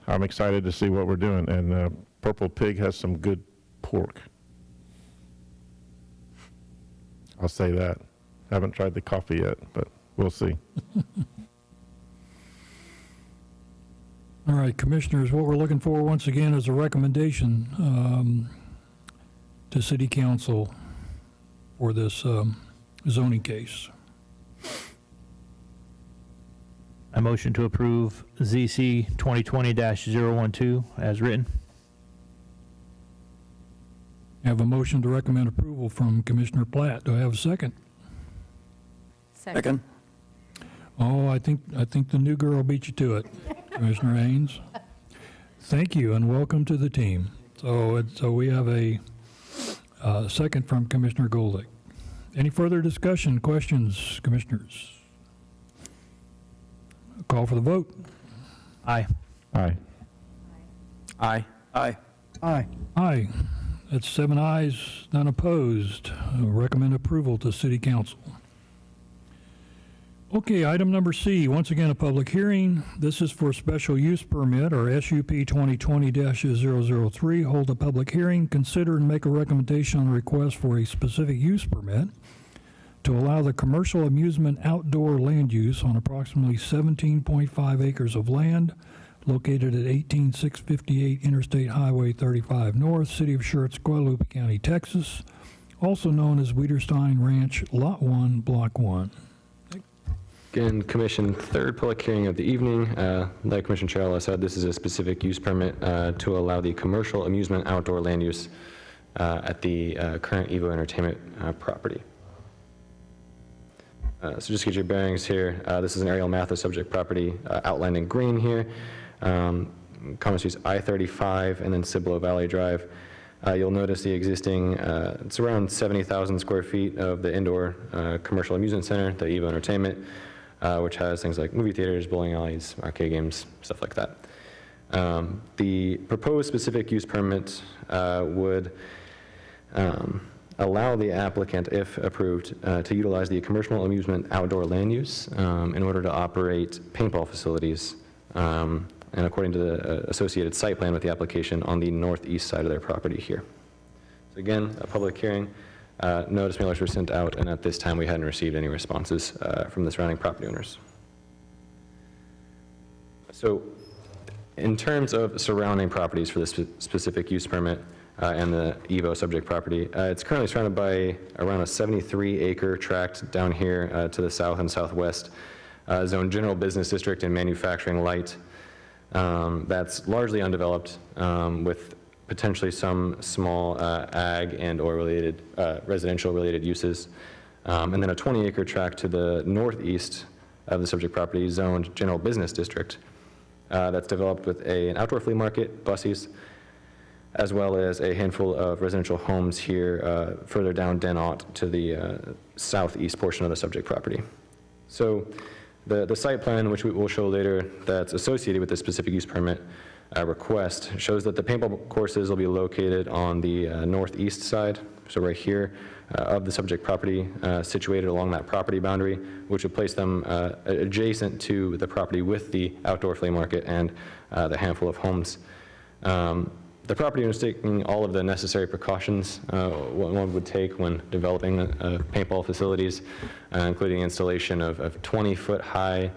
I'm excited to see what we're doing. And Purple Pig has some good pork. I'll say that. Haven't tried the coffee yet, but we'll see. All right, Commissioners, what we're looking for once again is a recommendation to City Council for this zoning case. I motion to approve ZC 2020-012 as written. I have a motion to recommend approval from Commissioner Platt. Do I have a second? Second. Oh, I think the new girl beat you to it, Commissioner Haynes. Thank you, and welcome to the team. So we have a second from Commissioner Goldick. Any further discussion, questions, Commissioners? Call for the vote. Aye. Aye. Aye. Aye. Aye. Aye. That's 7 ayes, none opposed. Recommend approval to City Council. Okay, item number C, once again a public hearing. This is for special use permit, or SUP 2020-003. Hold a public hearing, consider and make a recommendation on a request for a specific use permit to allow the commercial amusement outdoor land use on approximately 17.5 acres of land located at 18658 Interstate Highway 35 North, City of Schertz, Guadalupe County, Texas, also known as Wiederstein Ranch, Lot 1, Block 1. Again, Commission, third public hearing of the evening. Like Commissioner Charles said, this is a specific use permit to allow the commercial amusement outdoor land use at the current Evo Entertainment property. So just to get your bearings here, this is an aerial map of subject property outlined in green here. Common streets I-35 and then Cibolo Valley Drive. You'll notice the existing, it's around 70,000 square feet of the indoor commercial amusement center, the Evo Entertainment, which has things like movie theaters, bowling alleys, arcade games, stuff like that. The proposed specific use permit would allow the applicant, if approved, to utilize the commercial amusement outdoor land use in order to operate paintball facilities, and according to the associated site plan with the application on the northeast side of their property here. So again, a public hearing. Notice mailers were sent out, and at this time we hadn't received any responses from the surrounding property owners. So in terms of surrounding properties for this specific use permit and the Evo subject property, it's currently surrounded by around a 73-acre tract down here to the south and southwest, zoned general business district and manufacturing light. That's largely undeveloped with potentially some small ag and or related residential related uses. And then a 20-acre tract to the northeast of the subject property zoned general business district that's developed with an outdoor flea market, buses, as well as a handful of residential homes here further down Denot to the southeast portion of the subject property. So the site plan, which we will show later, that's associated with the specific use permit request, shows that the paintball courses will be located on the northeast side, so right here, of the subject property, situated along that property boundary, which would place them adjacent to the property with the outdoor flea market and the handful of homes. The property owner is taking all of the necessary precautions one would take when developing paintball facilities, including installation of 20-foot high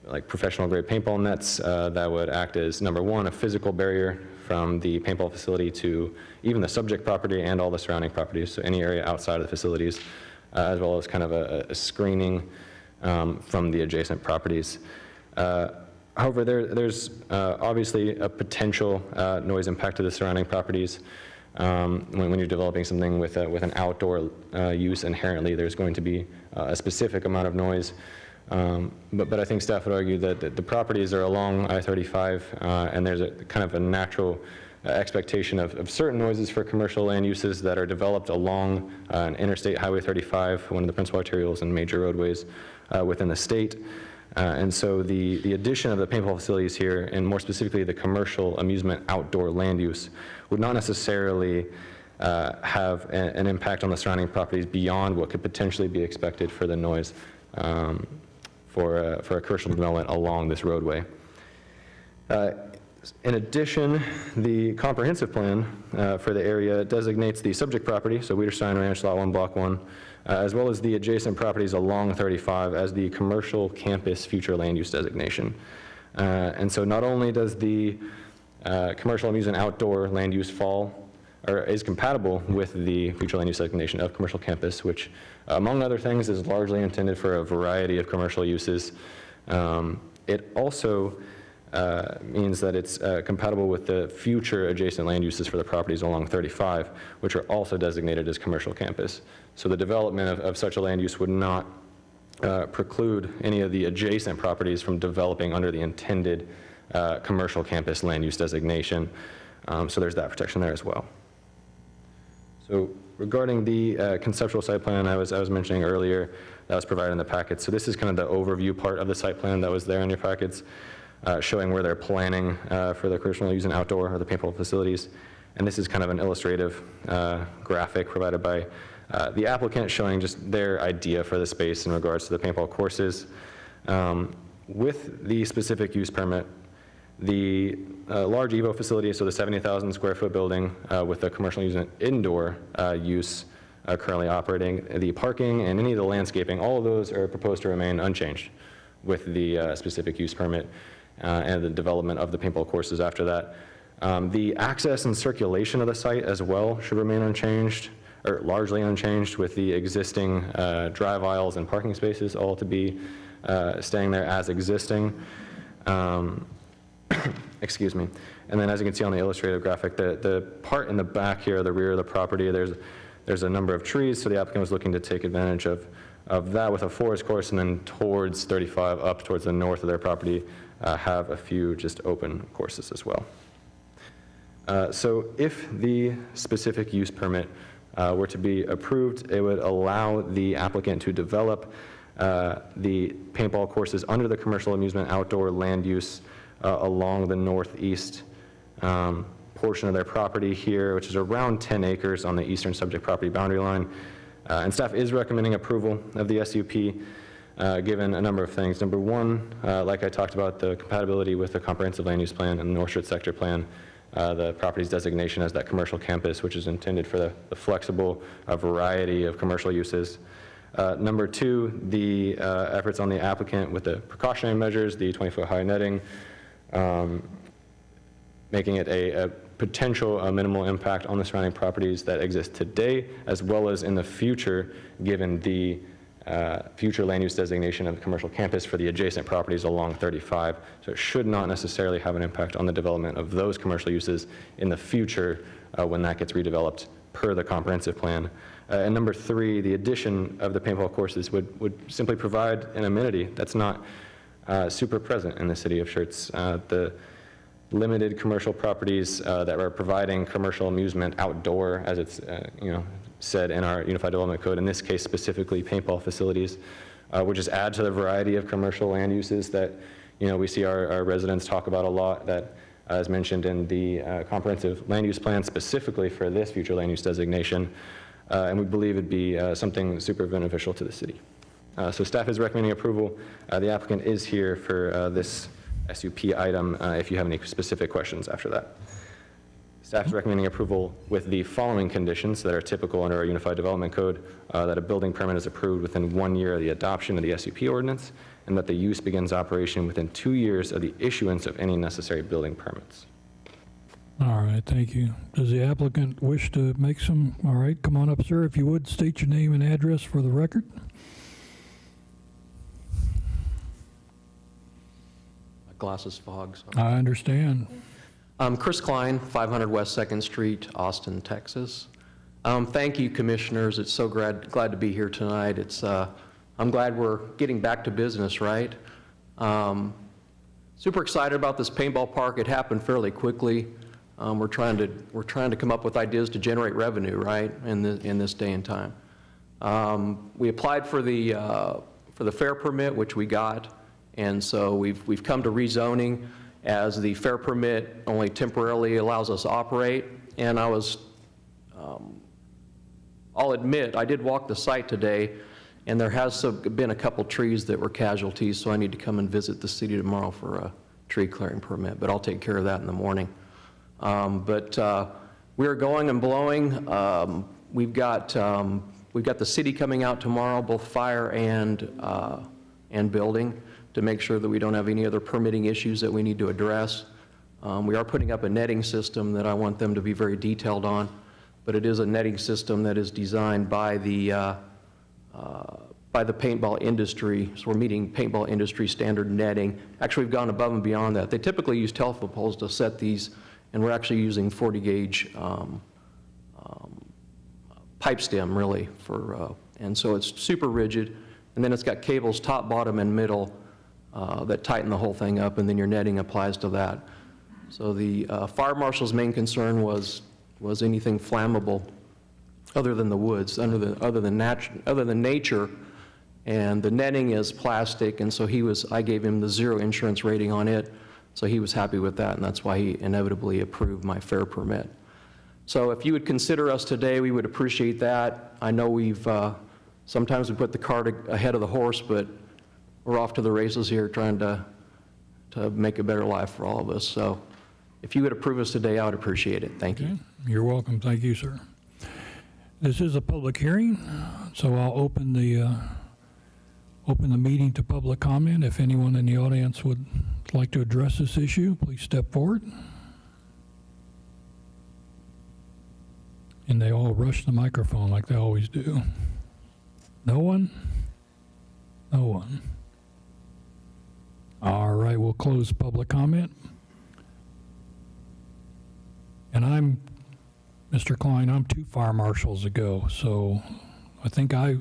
like professional grade paintball nets that would act as, number one, a physical barrier from the paintball facility to even the subject property and all the surrounding properties, so any area outside of the facilities, as well as kind of a screening from the adjacent properties. However, there's obviously a potential noise impact to the surrounding properties. When you're developing something with an outdoor use, inherently there's going to be a specific amount of noise. But I think staff would argue that the properties are along I-35, and there's a kind of a natural expectation of certain noises for commercial land uses that are developed along an Interstate Highway 35, one of the principal arterials and major roadways within the state. And so the addition of the paintball facilities here, and more specifically the commercial amusement outdoor land use, would not necessarily have an impact on the surrounding properties beyond what could potentially be expected for the noise for a commercial development along this roadway. In addition, the comprehensive plan for the area designates the subject property, so Wiederstein Ranch, Lot 1, Block 1, as well as the adjacent properties along 35 as the commercial campus future land use designation. And so not only does the commercial amusement outdoor land use fall, or is compatible with the future land use designation of commercial campus, which among other things is largely intended for a variety of commercial uses. It also means that it's compatible with the future adjacent land uses for the properties along 35, which are also designated as commercial campus. So the development of such a land use would not preclude any of the adjacent properties from developing under the intended commercial campus land use designation. So there's that protection there as well. So regarding the conceptual site plan I was mentioning earlier, that was provided in the packet. So this is kind of the overview part of the site plan that was there in your packets, showing where they're planning for the commercial use and outdoor or the paintball facilities. And this is kind of an illustrative graphic provided by the applicant showing just their idea for the space in regards to the paintball courses. With the specific use permit, the large EVO facility, so the 70,000 square foot building with the commercial indoor use currently operating, the parking and any of the landscaping, all of those are proposed to remain unchanged with the specific use permit and the development of the paintball courses after that. The access and circulation of the site as well should remain unchanged, or largely unchanged, with the existing drive aisles and parking spaces all to be staying there as existing. Excuse me. And then as you can see on the illustrative graphic, the part in the back here, the rear of the property, there's a number of trees, so the applicant was looking to take advantage of that with a forest course, and then towards 35, up towards the north of their property, have a few just open courses as well. So if the specific use permit were to be approved, it would allow the applicant to develop the paintball courses under the commercial amusement outdoor land use along the northeast portion of their property here, which is around 10 acres on the eastern subject property boundary line. And staff is recommending approval of the SUP given a number of things. Number one, like I talked about, the compatibility with the comprehensive land use plan and the North Shore sector plan, the property's designation as that commercial campus, which is intended for the flexible variety of commercial uses. Number two, the efforts on the applicant with the precautionary measures, the 20-foot high netting, making it a potential minimal impact on the surrounding properties that exist today, as well as in the future, given the future land use designation of the commercial campus for the adjacent properties along 35. So it should not necessarily have an impact on the development of those commercial uses in the future when that gets redeveloped per the comprehensive plan. And number three, the addition of the paintball courses would simply provide an amenity that's not super present in the city of Schertz. The limited commercial properties that are providing commercial amusement outdoor, as it's said in our Unified Development Code, in this case specifically paintball facilities, would just add to the variety of commercial land uses that we see our residents talk about a lot, that as mentioned in the comprehensive land use plan specifically for this future land use designation, and we believe it'd be something super beneficial to the city. So staff is recommending approval. The applicant is here for this SUP item if you have any specific questions after that. Staff is recommending approval with the following conditions that are typical under our Unified Development Code, that a building permit is approved within 1 year of the adoption of the SUP ordinance, and that the use begins operation within 2 years of the issuance of any necessary building permits. All right, thank you. Does the applicant wish to make some? All right, come on up, sir. If you would, state your name and address for the record. My glasses fog. So. I understand. Chris Klein, 500 West 2nd Street, Austin, Texas. Thank you, commissioners. It's so glad to be here tonight. I'm glad we're getting back to business, right? Super excited about this paintball park. It happened fairly quickly. We're trying to come up with ideas to generate revenue, right, in this day and time. We applied for the fair permit, which we got, and so we've come to rezoning, as the fair permit only temporarily allows us to operate. And I'll admit, I did walk the site today, and there has been a couple trees that were casualties, so I need to come and visit the city tomorrow for a tree clearing permit, but I'll take care of that in the morning. We are going and blowing. We've got the city coming out tomorrow, both fire and building, to make sure that we don't have any other permitting issues that we need to address. We are putting up a netting system that I want them to be very detailed on, but it is a netting system that is designed by the paintball industry, so we're meeting paintball industry standard netting. Actually, we've gone above and beyond that. They typically use telephone poles to set these, and we're actually using 40 gauge pipe stem, really, and so it's super rigid, and then it's got cables top, bottom, and middle that tighten the whole thing up, and then your netting applies to that. So the fire marshal's main concern was anything flammable other than the woods, other than nature, and the netting is plastic, and so I gave him the 0 insurance rating on it, so he was happy with that, and that's why he inevitably approved my fair permit. So if you would consider us today, we would appreciate that. I know sometimes we put the cart ahead of the horse, but we're off to the races here trying to make a better life for all of us. So if you would approve us today, I would appreciate it. Thank you. You're welcome. Thank you, sir. This is a public hearing, so I'll open the meeting to public comment. If anyone in the audience would like to address this issue, please step forward. And they all rush the microphone like they always do. No one? No one. All right, we'll close public comment. And Mr. Klein, I'm 2 fire marshals ago, so I think I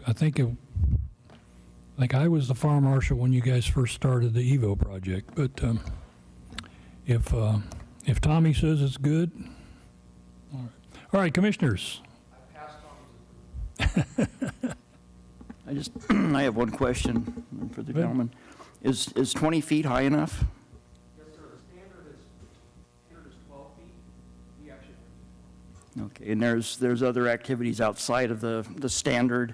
was the fire marshal when you guys first started the Evo project. But if Tommy says it's good, all right, commissioners. I have one question for the gentleman. Is 20 feet high enough? Yes, sir. The standard is 12 feet. We actually. Okay, and there's other activities outside of the standard?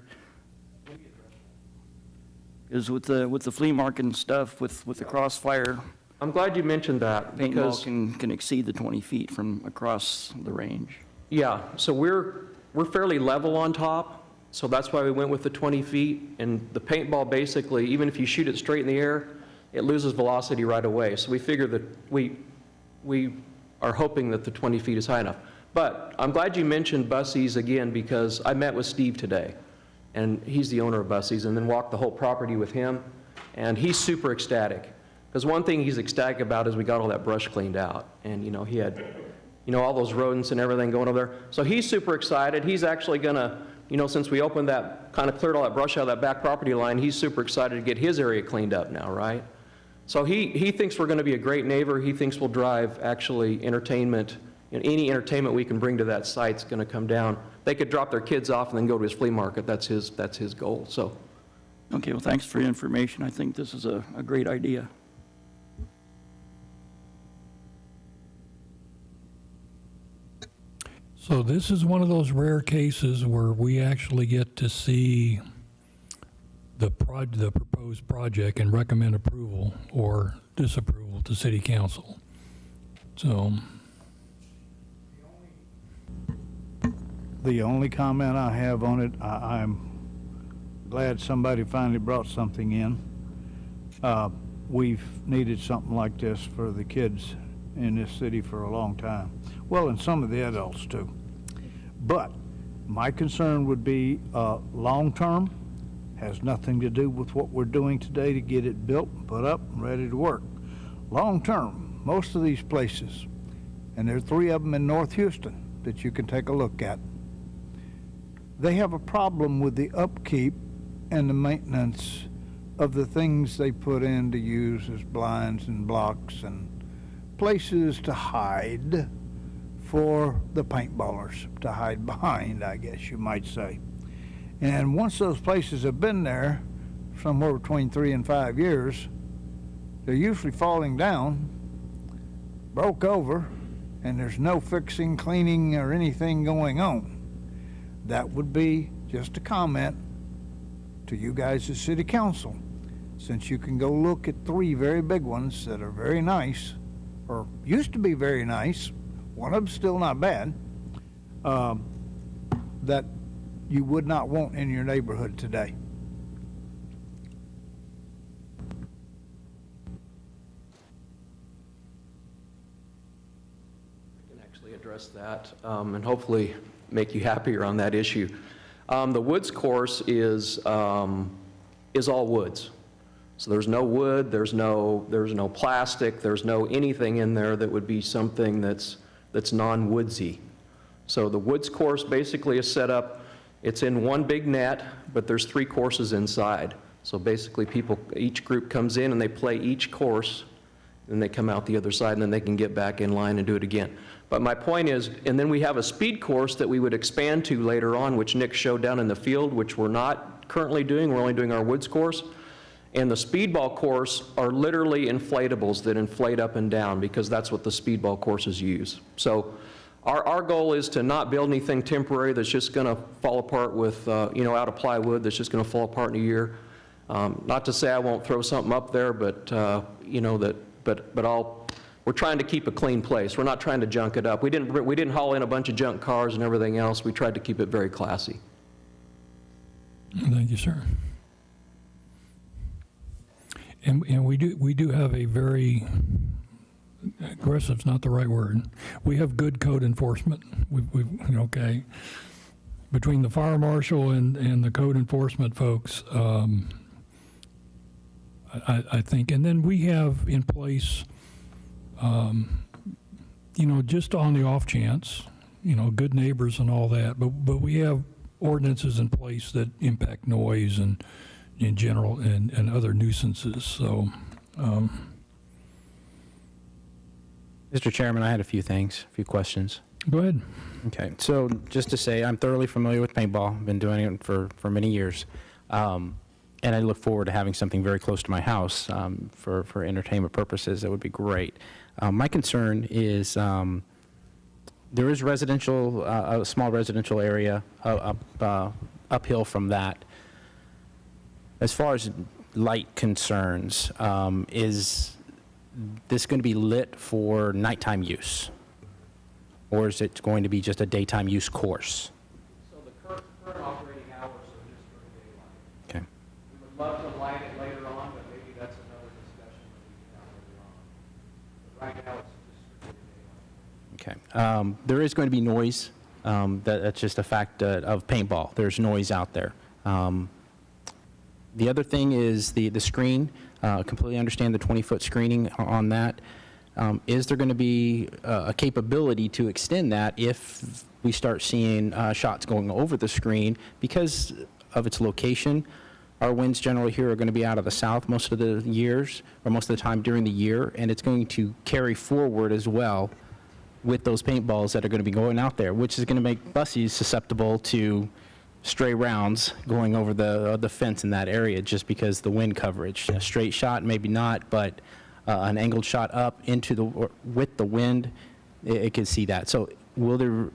Is with the flea market and stuff, with the crossfire? I'm glad you mentioned that, because paintball can exceed the 20 feet from across the range. yeah, so we're fairly level on top, so that's why we went with the 20 feet. And the paintball, basically, even if you shoot it straight in the air, it loses velocity right away. So we figure that we are hoping that the 20 feet is high enough. But I'm glad you mentioned Bussey's again, because I met with Steve today, and he's the owner of Bussey's, and then walked the whole property with him, and he's super ecstatic. Because one thing he's ecstatic about is we got all that brush cleaned out, and he had all those rodents and everything going over there. So he's super excited. He's actually gonna, since we opened that, kind of cleared all that brush out of that back property line, he's super excited to get his area cleaned up now, right? So he thinks we're gonna be a great neighbor. He thinks we'll drive actually entertainment, any entertainment we can bring to that site's gonna come down. They could drop their kids off and then go to his flea market. That's his goal, so. Okay, well, thanks for the information. I think this is a great idea. So this is one of those rare cases where we actually get to see the proposed project and recommend approval or disapproval to City Council. So The only comment I have on it, I'm glad somebody finally brought something in. We've needed something like this for the kids in this city for a long time. Well, and some of the adults too. But my concern would be long-term, has nothing to do with what we're doing today to get it built, put up, and ready to work. Long-term, most of these places, and there are 3 of them in North Houston that you can take a look at, they have a problem with the upkeep and the maintenance of the things they put in to use as blinds and blocks and places to hide for the paintballers, to hide behind, I guess you might say. And once those places have been there somewhere between 3 and 5 years, they're usually falling down, broke over, and there's no fixing, cleaning, or anything going on. That would be just a comment to you guys as City Council. Since you can go look at 3 very big ones that are very nice, or used to be very nice, one of them's still not bad, that you would not want in your neighborhood today. I can actually address that and hopefully make you happier on that issue. The woods course is all woods. So there's no wood, there's no plastic, there's no anything in there that would be something that's non-woodsy. So the woods course basically is set up, it's in one big net, but there's 3 courses inside. So basically each group comes in and they play each course, and they come out the other side, and then they can get back in line and do it again. But my point is, and then we have a speed course that we would expand to later on, which Nick showed down in the field, which we're not currently doing, we're only doing our woods course. And the speedball course are literally inflatables that inflate up and down, because that's what the speedball courses use. So Our goal is to not build anything temporary that's just going to fall apart with, you know, out of plywood that's just going to fall apart in a year. Not to say I won't throw something up there, but, you know, we're trying to keep a clean place. We're not trying to junk it up. We didn't haul in a bunch of junk cars and everything else. We tried to keep it very classy. Thank you, sir. And we do have a very, aggressive's not the right word. We have good code enforcement. Okay. Between the fire marshal and the code enforcement folks, I think, and then we have in place, you know, just on the off chance, you know, good neighbors and all that, but we have ordinances in place that impact noise and in general and other nuisances. So, Mr. Chairman, I had a few questions. Go ahead. Okay, so just to say, I'm thoroughly familiar with paintball. I've been doing it for many years. And I look forward to having something very close to my house for entertainment purposes. That would be great. My concern is there is residential, a small residential area uphill from that. As far as light concerns, is this going to be lit for nighttime use? Or is it going to be just a daytime use course? So the current operating hours are just during daylight. Okay. We would love to light it later on, but maybe that's another discussion that we can have later on. But right now, it's just strictly daylight. Okay. There is going to be noise. That's just a fact of paintball. There's noise out there. The other thing is the screen. Completely understand the 20-foot screening on that. Is there going to be a capability to extend that if we start seeing shots going over the screen? Because of its location, our winds generally here are going to be out of the south most of the years, or most of the time during the year, and it's going to carry forward as well with those paintballs that are going to be going out there, which is going to make buses susceptible to stray rounds going over the fence in that area just because the wind coverage. A straight shot, maybe not, but an angled shot up with the wind, it could see that. So do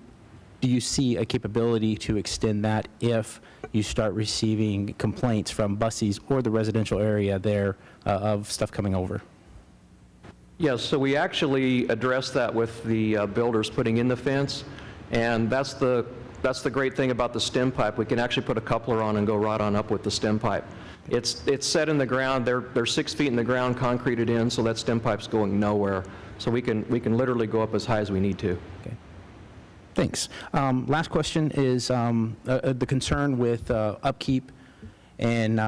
you see a capability to extend that if you start receiving complaints from buses or the residential area there of stuff coming over? Yes, so we actually addressed that with the builders putting in the fence, and that's the great thing about the stem pipe. We can actually put a coupler on and go right on up with the stem pipe. It's set in the ground. They're 6 feet in the ground, concreted in, so that stem pipe's going nowhere. So we can literally go up as high as we need to. Okay. Thanks. Last question is the concern with upkeep and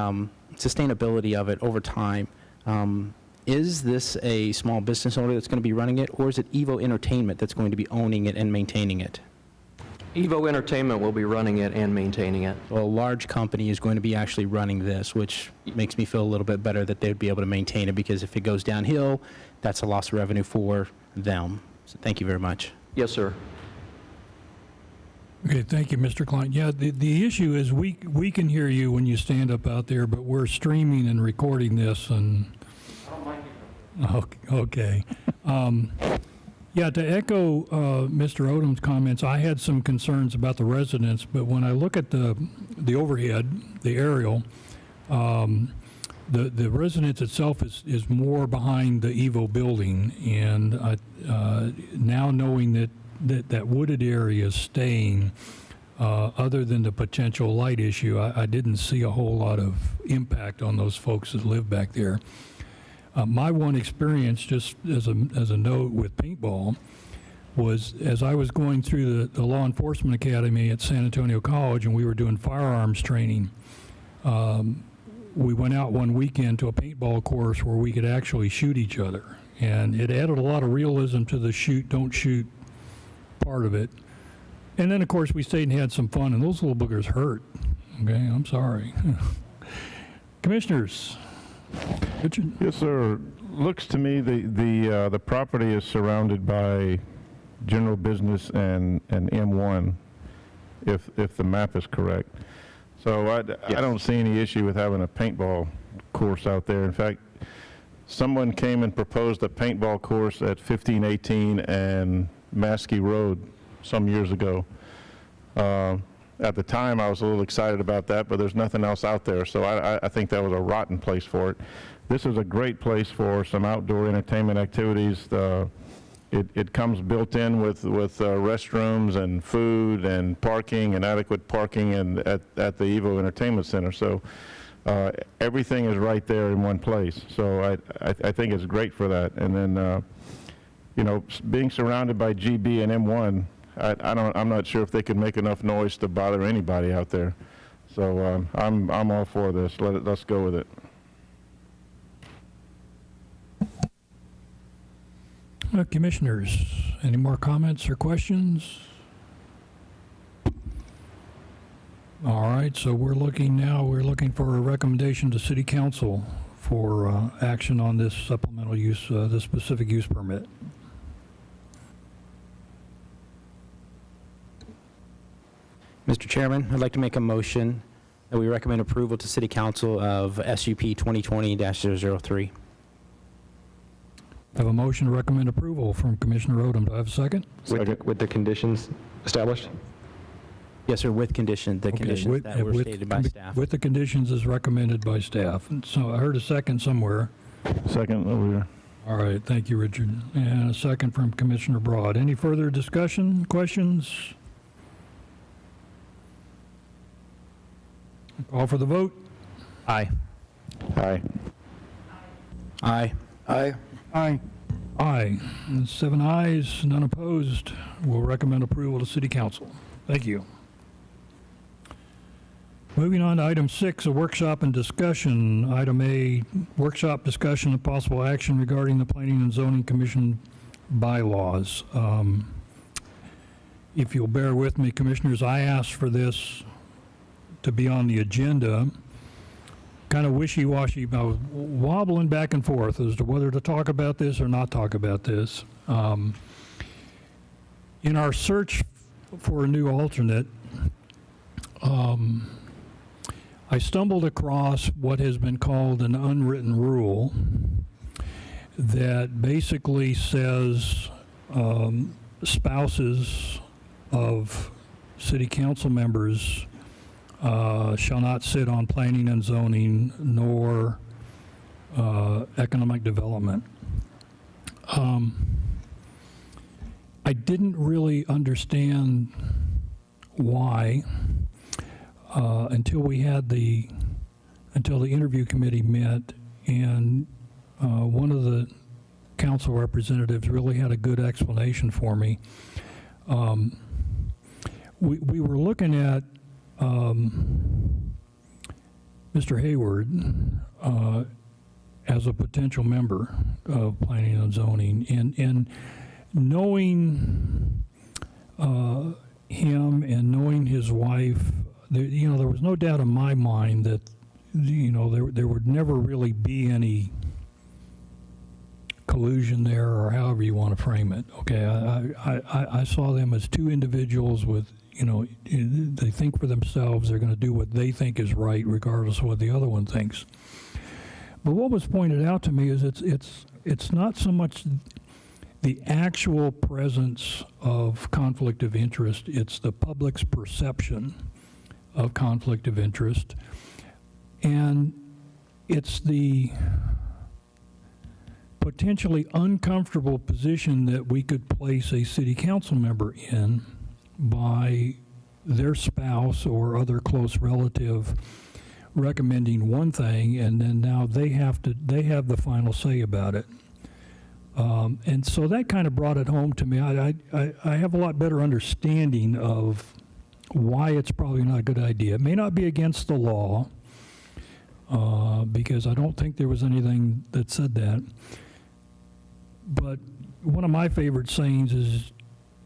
sustainability of it over time. Is this a small business owner that's going to be running it, or is it Evo Entertainment that's going to be owning it and maintaining it? Evo Entertainment will be running it and maintaining it. Well, a large company is going to be actually running this, which makes me feel a little bit better that they'd be able to maintain it, because if it goes downhill, that's a loss of revenue for them. So thank you very much. Yes, sir. Okay, thank you, Mr. Klein. Yeah, the issue is we can hear you when you stand up out there, but we're streaming and recording this, and okay. Yeah, to echo Mr. Odom's comments, I had some concerns about the residents, but when I look at the overhead, the aerial, the residence itself is more behind the Evo building, and now knowing that wooded area is staying, other than the potential light issue, I didn't see a whole lot of impact on those folks that live back there. My one experience, just as a note with paintball, was as I was going through the law enforcement academy at San Antonio College and we were doing firearms training, we went out one weekend to a paintball course where we could actually shoot each other. And it added a lot of realism to the shoot, don't shoot part of it. And then, of course, we stayed and had some fun, and those little boogers hurt. Okay, I'm sorry. Commissioners. Richard? Yes, sir. Looks to me the property is surrounded by general business and M1, if the map is correct. So I don't see any issue with having a paintball course out there. In fact, someone came and proposed a paintball course at 1518 and Maskey Road some years ago. At the time, I was a little excited about that, but there's nothing else out there, so I think that was a rotten place for it. This is a great place for some outdoor entertainment activities. It comes built in with restrooms and food and parking and adequate parking and at the Evo Entertainment Center. So everything is right there in one place. So I think it's great for that. And then, you know, being surrounded by GB and M1, I'm not sure if they could make enough noise to bother anybody out there. So I'm all for this. Let's go with it. Commissioners, any more comments or questions? All right, so we're looking for a recommendation to City Council for action on this supplemental use, this specific use permit. Mr. Chairman, I'd like to make a motion that we recommend approval to City Council of SUP 2020-003. I have a motion to recommend approval from Commissioner Odom. Do I have a second? With the conditions established? Yes, sir, with conditions that were stated by staff. With the conditions as recommended by staff. And so I heard a second somewhere. Second over here. All right, thank you, Richard. And a second from Commissioner Broad. Any further discussion, questions? Call for the vote. Aye. Aye. Aye. Aye. Aye. Aye. 7 ayes, none opposed. We'll recommend approval to City Council. Thank you. Moving on to item 6, a workshop and discussion. Item A, workshop discussion of possible action regarding the Planning and Zoning Commission bylaws. If you'll bear with me, Commissioners, I asked for this to be on the agenda, kind of wishy-washy. I was wobbling back and forth as to whether to talk about this or not talk about this. In our search for a new alternate, I stumbled across what has been called an unwritten rule that basically says spouses of city council members shall not sit on planning and zoning nor economic development. I didn't really understand why until the interview committee met, and one of the council representatives really had a good explanation for me. We were looking at Mr. Hayward as a potential member of planning and zoning, and knowing him and knowing his wife, there was no doubt in my mind that there would never really be any collusion there, or however you want to frame it. Okay, I saw them as two individuals with, they think for themselves. They're going to do what they think is right, regardless of what the other one thinks. But what was pointed out to me is it's not so much the actual presence of conflict of interest, it's the public's perception of conflict of interest, and it's the potentially uncomfortable position that we could place a city council member in by their spouse or other close relative recommending one thing, and then now they have the final say about it. And so that kind of brought it home to me. I have a lot better understanding of why it's probably not a good idea. It may not be against the law, because I don't think there was anything that said that. But one of my favorite sayings is,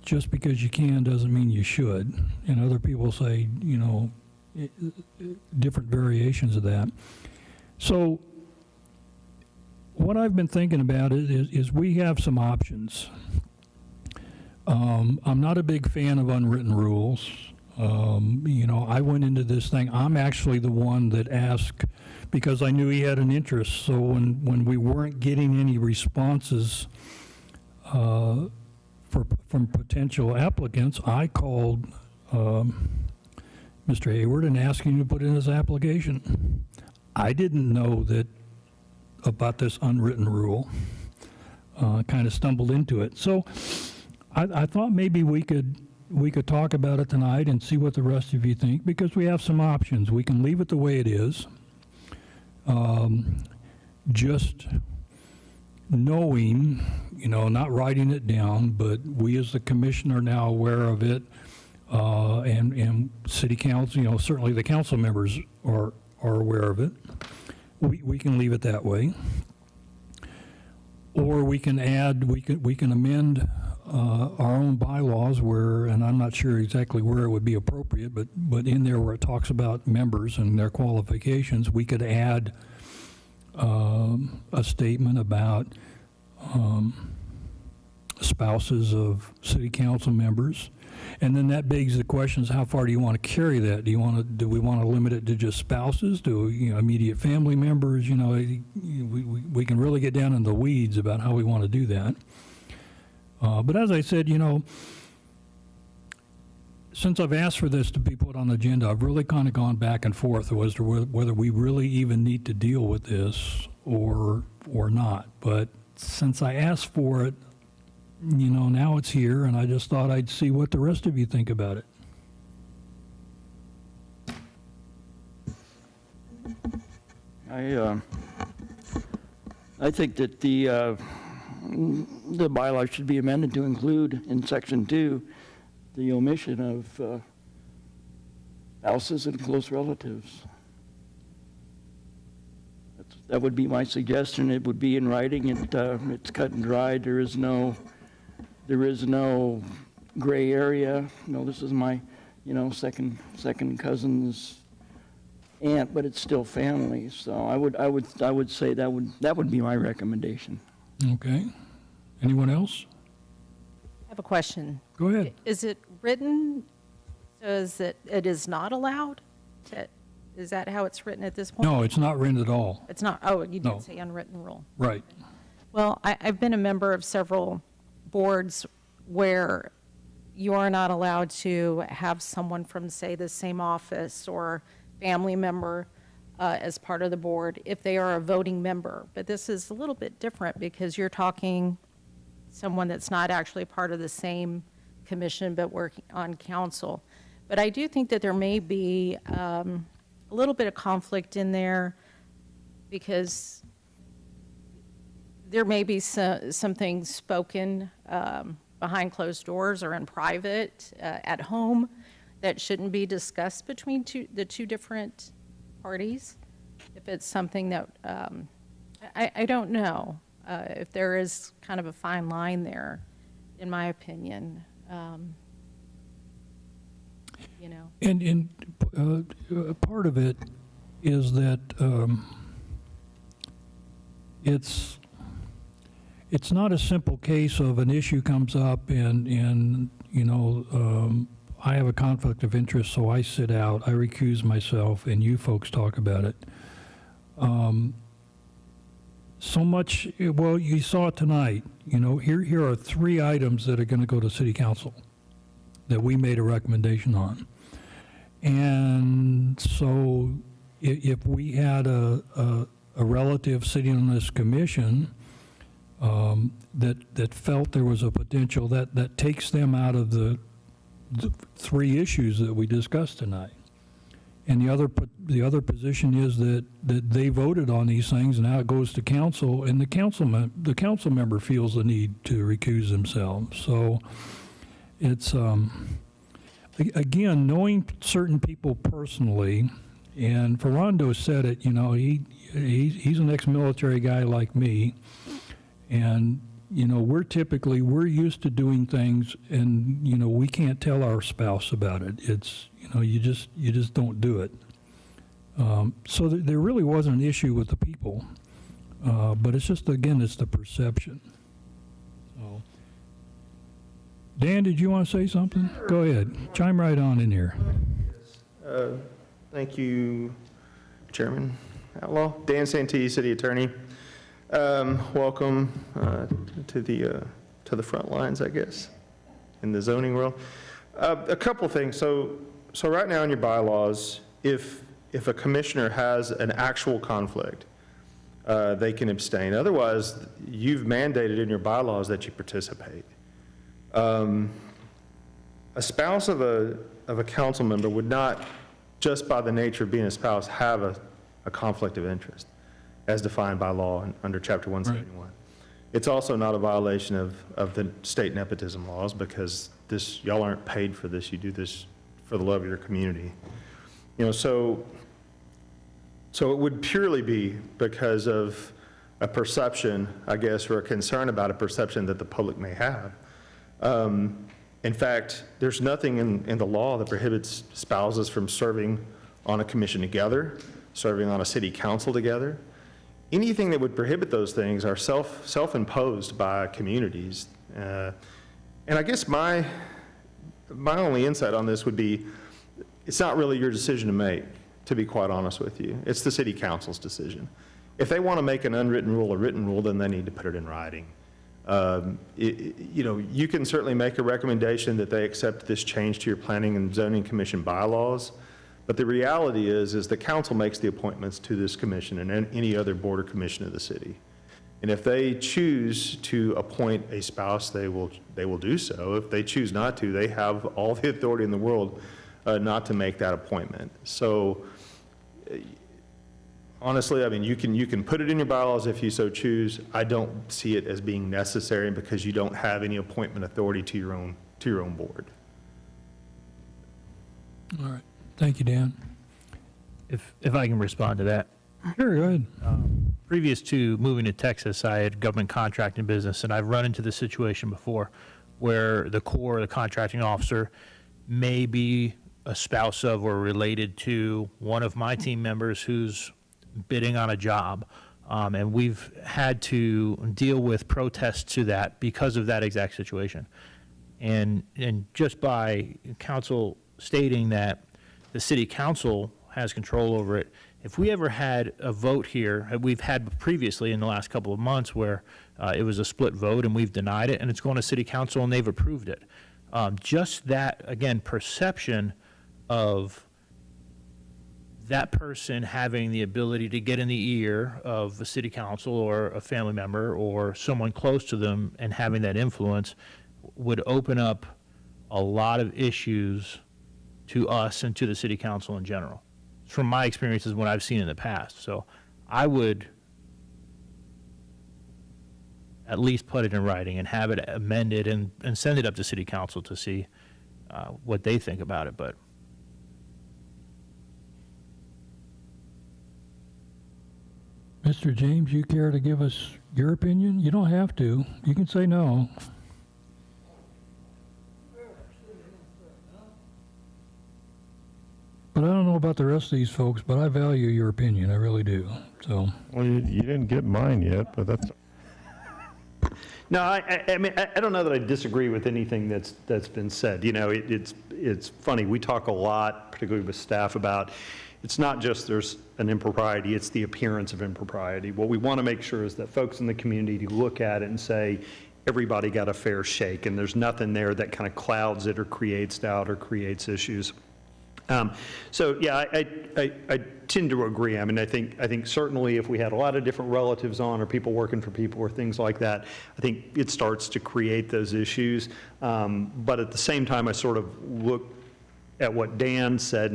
just because you can doesn't mean you should. And other people say, different variations of that. So what I've been thinking about is we have some options. I'm not a big fan of unwritten rules. I went into this thing, I'm actually the one that asked because I knew he had an interest. So when we weren't getting any responses from potential applicants, I called Mr. Hayward and asked him to put in his application. I didn't know that about this unwritten rule. Kind of stumbled into it. So I thought maybe we could talk about it tonight and see what the rest of you think, because we have some options. We can leave it the way it is. Just knowing, not writing it down, but we as the commission are now aware of it, and city council, certainly the council members are aware of it. We can leave it that way. Or we can amend our own bylaws where, and I'm not sure exactly where it would be appropriate, but in there where it talks about members and their qualifications, we could add a statement about spouses of city council members. And then that begs the questions, how far do you want to carry that? Do we want to limit it to just spouses, to immediate family members? We can really get down in the weeds about how we want to do that. But as I said, since I've asked for this to be put on the agenda, I've really kind of gone back and forth as to whether we really even need to deal with this or not. But since I asked for it, now it's here, and I just thought I'd see what the rest of you think about it. I think that the bylaw should be amended to include in Section 2 the omission of spouses and close relatives. That would be my suggestion. It would be in writing. It's cut and dried. There is no gray area. This is my, second cousin's aunt, but it's still family. So I would say that would be my recommendation. Okay. Anyone else? I have a question. Go ahead. Is it written so that it is not allowed? Is that how it's written at this point? No, it's not written at all. It's not. Oh, you No. did say unwritten rule. Right. Well, I've been a member of several boards where you are not allowed to have someone from, say, the same office or family member as part of the board if they are a voting member. But this is a little bit different because you're talking someone that's not actually part of the same commission but working on council. But I do think that there may be a little bit of conflict in there because there may be some things spoken behind closed doors or in private at home that shouldn't be discussed between the two different parties. If it's something that, I don't know if there is kind of a fine line there, in my opinion. And part of it is that it's not a simple case of an issue comes up and I have a conflict of interest, so I sit out, I recuse myself, and you folks talk about it. So much, well, you saw it tonight. Here are 3 items that are going to go to City Council that we made a recommendation on. And so if we had a relative sitting on this commission that felt there was a potential, that takes them out of the 3 issues that we discussed tonight. And the other position is that they voted on these things, and now it goes to council, and the council member feels the need to recuse themselves. So it's again, knowing certain people personally, and Ferrando said it. He's an ex-military guy like me, and we're used to doing things, and we can't tell our spouse about it. It's you just don't do it. So there really wasn't an issue with the people, but it's just, again, it's the perception. So, Dan, did you want to say something? Go ahead, chime right on in here. Thank you, Chairman Outlaw. Dan Santee, City Attorney. Welcome to the front lines, I guess. in the zoning world. A couple things. So right now in your bylaws, if a commissioner has an actual conflict, they can abstain. Otherwise, you've mandated in your bylaws that you participate. A spouse of a council member would not, just by the nature of being a spouse, have a conflict of interest as defined by law under Chapter 171. Right. It's also not a violation of the state nepotism laws, because y'all aren't paid for this. You do this for the love of your community. You know, so it would purely be because of a perception, I guess, or a concern about a perception that the public may have. In fact, there's nothing in the law that prohibits spouses from serving on a commission together, serving on a city council together. Anything that would prohibit those things are self-imposed by communities. And I guess my only insight on this would be, it's not really your decision to make, to be quite honest with you. It's the city council's decision. If they want to make an unwritten rule a written rule, then they need to put it in writing. You know, you can certainly make a recommendation that they accept this change to your planning and zoning commission bylaws, but the reality is the council makes the appointments to this commission and any other board or commission of the city. And if they choose to appoint a spouse, they will do so. If they choose not to, they have all the authority in the world not to make that appointment. So honestly, I mean, you can put it in your bylaws if you so choose. I don't see it as being necessary because you don't have any appointment authority to your own board. All right. Thank you, Dan. If I can respond to that. Sure, go ahead. Previous to moving to Texas, I had government contracting business, and I've run into this situation before where the contracting officer may be a spouse of or related to one of my team members who's bidding on a job. And we've had to deal with protests to that because of that exact situation. And just by council stating that the city council has control over it, if we ever had a vote here, we've had previously in the last couple of months where it was a split vote and we've denied it and it's going to city council and they've approved it. Just that, again, perception of that person having the ability to get in the ear of a city council or a family member or someone close to them and having that influence would open up a lot of issues to us and to the city council in general, from my experiences, what I've seen in the past. So I would at least put it in writing and have it amended and send it up to city council to see what they think about it. But Mr. James, you care to give us your opinion? You don't have to. You can say no. But I don't know about the rest of these folks, but I value your opinion. I really do. So. Well, you didn't get mine yet, but that's. No, I mean, I don't know that I disagree with anything that's been said. You know, it's funny. We talk a lot, particularly with staff, about it's not just there's an impropriety, it's the appearance of impropriety. What we want to make sure is that folks in the community look at it and say, everybody got a fair shake, and there's nothing there that kind of clouds it or creates doubt or creates issues. So yeah, I tend to agree. I mean, I think certainly if we had a lot of different relatives on or people working for people or things like that, I think it starts to create those issues. But at the same time, I sort of look at what Dan said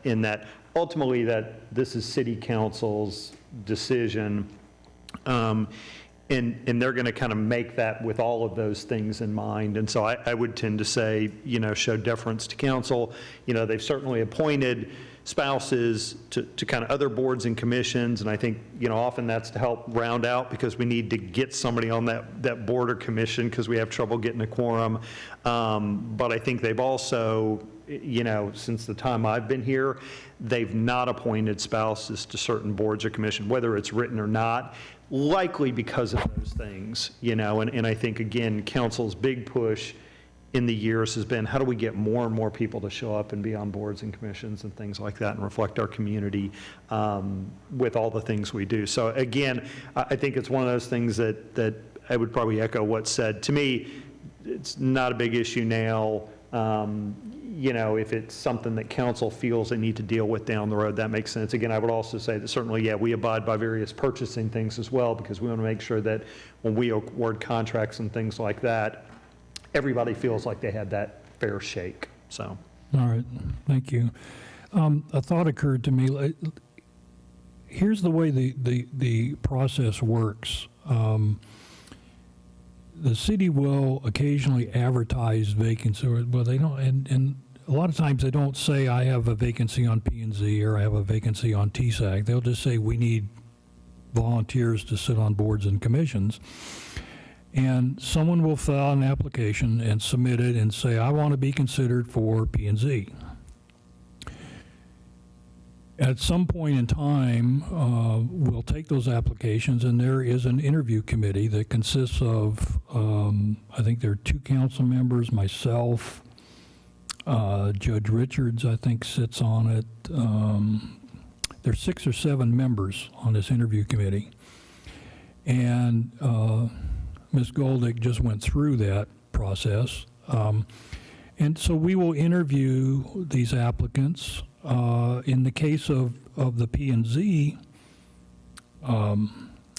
in that ultimately that this is city council's decision. And they're going to kind of make that with all of those things in mind. And so I would tend to say, you know, show deference to council. You know, they've certainly appointed spouses to kind of other boards and commissions. And I think, you know, often that's to help round out because we need to get somebody on that board or commission because we have trouble getting a quorum. But I think they've also, you know, since the time I've been here, they've not appointed spouses to certain boards or commission, whether it's written or not. Likely because of those things, you know, and I think, again, council's big push in the years has been how do we get more and more people to show up and be on boards and commissions and things like that and reflect our community with all the things we do. So again, I think it's one of those things that I would probably echo what's said. To me, it's not a big issue now. You know, if it's something that council feels they need to deal with down the road, that makes sense. Again, I would also say that certainly, yeah, we abide by various purchasing things as well, because we want to make sure that when we award contracts and things like that, everybody feels like they had that fair shake, so. All right, thank you. A thought occurred to me. Here's the way the process works. The city will occasionally advertise vacancy, well, they don't, and a lot of times they don't say, I have a vacancy on P&Z or I have a vacancy on TSAC. They'll just say, we need volunteers to sit on boards and commissions. And someone will fill out an application and submit it and say, I want to be considered for P&Z. At some point in time, we'll take those applications, and there is an interview committee that consists of, I think there are 2 council members, myself, Judge Richards, I think, sits on it. There's 6 or 7 members on this interview committee. And Ms. Goldick just went through that process. And so we will interview these applicants. In the case of the P&Z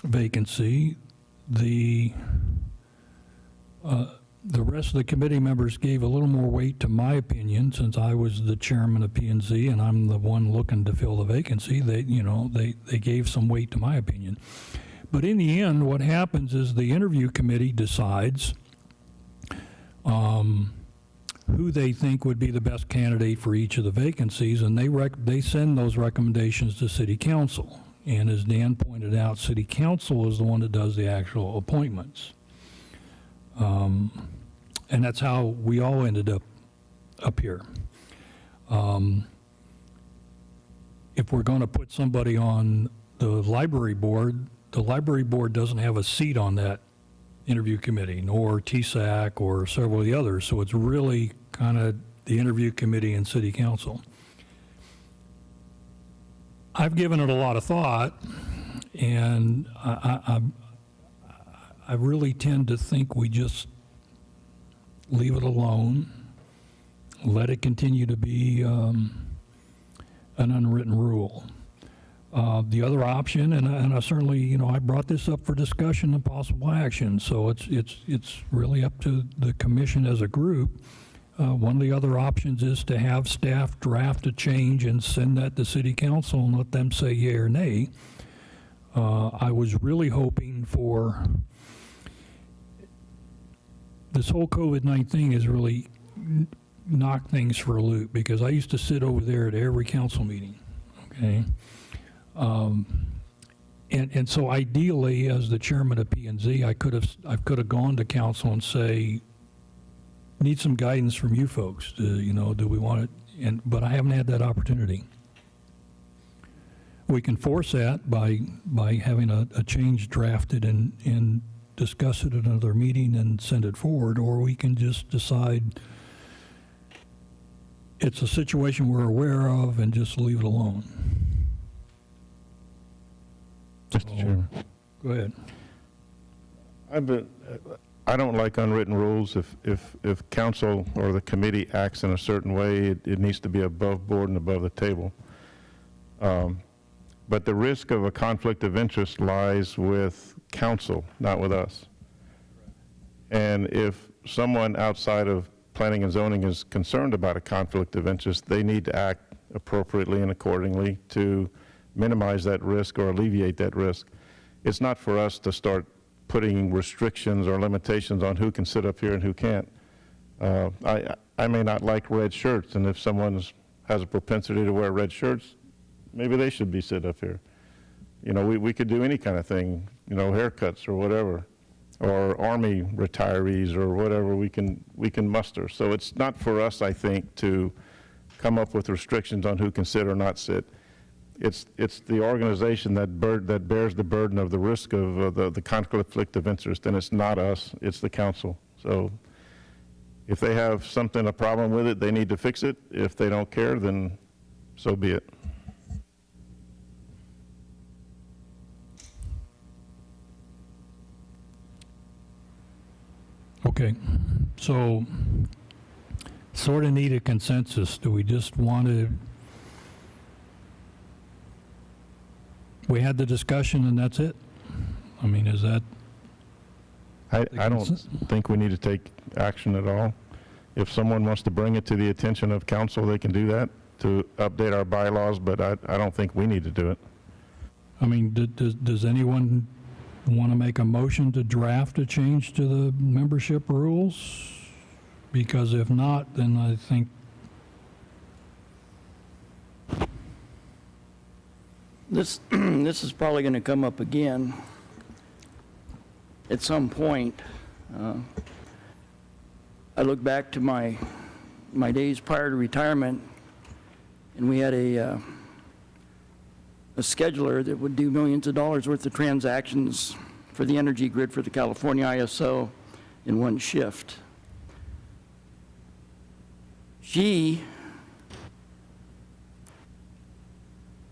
vacancy, the rest of the committee members gave a little more weight to my opinion, since I was the chairman of P&Z and I'm the one looking to fill the vacancy. They gave some weight to my opinion. But in the end, what happens is the interview committee decides who they think would be the best candidate for each of the vacancies, and they send those recommendations to City Council. And as Dan pointed out, City Council is the one that does the actual appointments. And that's how we all ended up here. If we're going to put somebody on the library board doesn't have a seat on that interview committee, nor TSAC or several of the others. So it's really kind of the interview committee and City Council. I've given it a lot of thought, and I really tend to think we just leave it alone, let it continue to be an unwritten rule. The other option, and I certainly, I brought this up for discussion and possible action, so it's really up to the commission as a group. One of the other options is to have staff draft a change and send that to City Council and let them say yea or nay. I was really hoping for, this whole COVID-19 thing has really knocked things for a loop, because I used to sit over there at every council meeting, okay? And so ideally, as the chairman of P&Z, I could have gone to council and say, need some guidance from you folks. Do we want it? But I haven't had that opportunity. We can force that by having a change drafted and discuss it at another meeting and send it forward, or we can just decide it's a situation we're aware of and just leave it alone. Mr. Chairman. Go ahead. I don't like unwritten rules. If council or the committee acts in a certain way, it needs to be above board and above the table. But the risk of a conflict of interest lies with council, not with us. And if someone outside of planning and zoning is concerned about a conflict of interest, they need to act appropriately and accordingly to minimize that risk or alleviate that risk. It's not for us to start putting restrictions or limitations on who can sit up here and who can't. I may not like red shirts, and if someone has a propensity to wear red shirts, maybe they should be sit up here. We could do any kind of thing, haircuts or whatever, or Army retirees or whatever we can muster. So it's not for us, I think, to come up with restrictions on who can sit or not sit. It's the organization that bears the burden of the risk of the conflict of interest, and it's not us, it's the council. So if they have a problem with it, they need to fix it. If they don't care, then so be it. Okay, so sort of need a consensus. Do we just want to, we had the discussion and that's it? I mean, is that? I don't think we need to take action at all. If someone wants to bring it to the attention of council, they can do that to update our bylaws, but I don't think we need to do it. I mean, does anyone want to make a motion to draft a change to the membership rules? Because if not, then I think This is probably going to come up again at some point. I look back to my days prior to retirement, and we had a scheduler that would do millions of dollars worth of transactions for the energy grid for the California ISO in one shift. She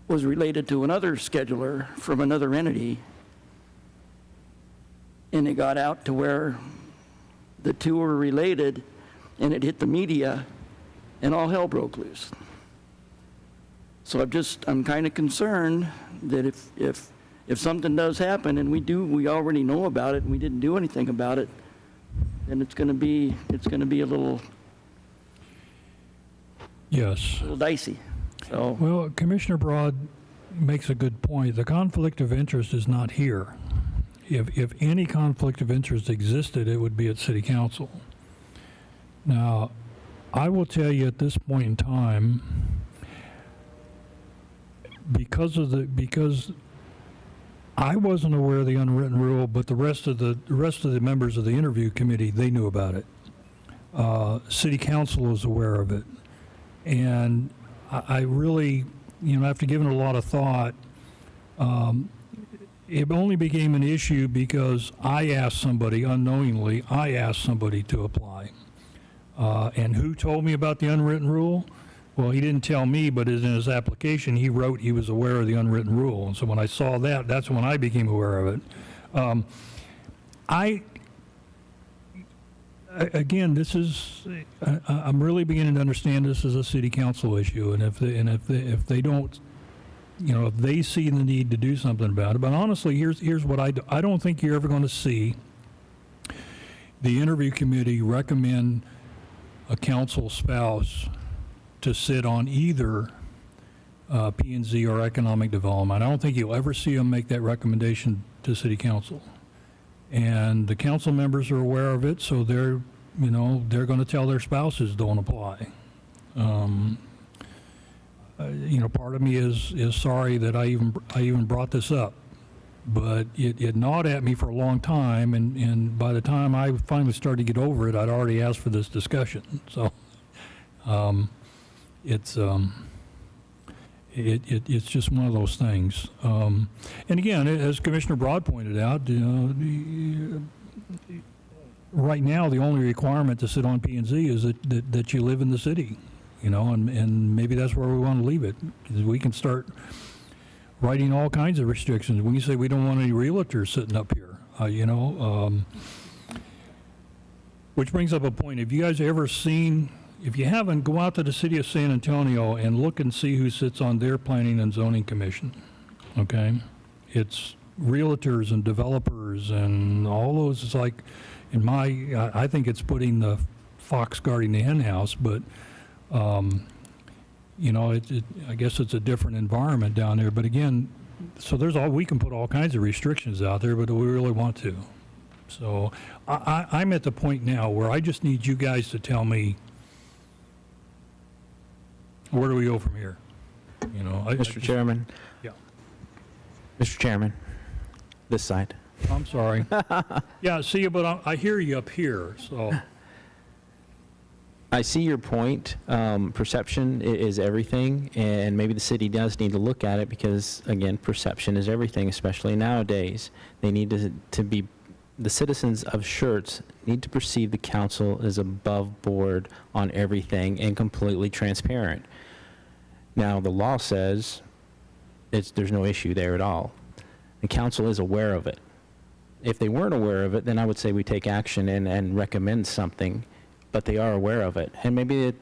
was related to another scheduler from another entity, and it got out to where the two were related, and it hit the media, and all hell broke loose. So I'm kind of concerned that if something does happen, and we already know about it, and we didn't do anything about it, then it's going to be a little dicey. So, well, Commissioner Broad makes a good point. The conflict of interest is not here. If any conflict of interest existed, it would be at City Council. Now, I will tell you at this point in time, because I wasn't aware of the unwritten rule, but the rest of the members of the interview committee, they knew about it. City Council was aware of it, and I really, after giving it a lot of thought, it only became an issue because I asked somebody, unknowingly, to apply. And who told me about the unwritten rule? Well, he didn't tell me, but in his application, he wrote he was aware of the unwritten rule. And so when I saw that, that's when I became aware of it. Again, this is, I'm really beginning to understand this as a city council issue, and if they don't, if they see the need to do something about it. But honestly, here's what I do. I don't think you're ever going to see the interview committee recommend a council spouse to sit on either P&Z or economic development. I don't think you'll ever see them make that recommendation to city council. And the council members are aware of it, so they're going to tell their spouses don't apply. Part of me is sorry that I even brought this up, but it gnawed at me for a long time, and by the time I finally started to get over it, I'd already asked for this discussion. So it's just one of those things. And again, as Commissioner Broad pointed out, right now the only requirement to sit on P&Z is that you live in the city, and maybe that's where we want to leave it. Because we can start writing all kinds of restrictions. We can say we don't want any realtors sitting up here, which brings up a point. Have you guys ever seen? If you haven't, go out to the city of San Antonio and look and see who sits on their planning and zoning commission, okay? It's realtors and developers and all those. It's like, I think it's putting the fox guarding the hen house, but, I guess it's a different environment down there. But again, so we can put all kinds of restrictions out there, but do we really want to? So I'm at the point now where I just need you guys to tell me, where do we go from here? Mr. Chairman. Yeah. Mr. Chairman, this side. I'm sorry. Yeah, see, but I hear you up here, so. I see your point. Perception is everything, and maybe the city does need to look at it because, again, perception is everything, especially nowadays. They need to be, the citizens of Schertz need to perceive the council as above board on everything and completely transparent. Now, the law says there's no issue there at all. The council is aware of it. If they weren't aware of it, then I would say we take action and recommend something, but they are aware of it. And maybe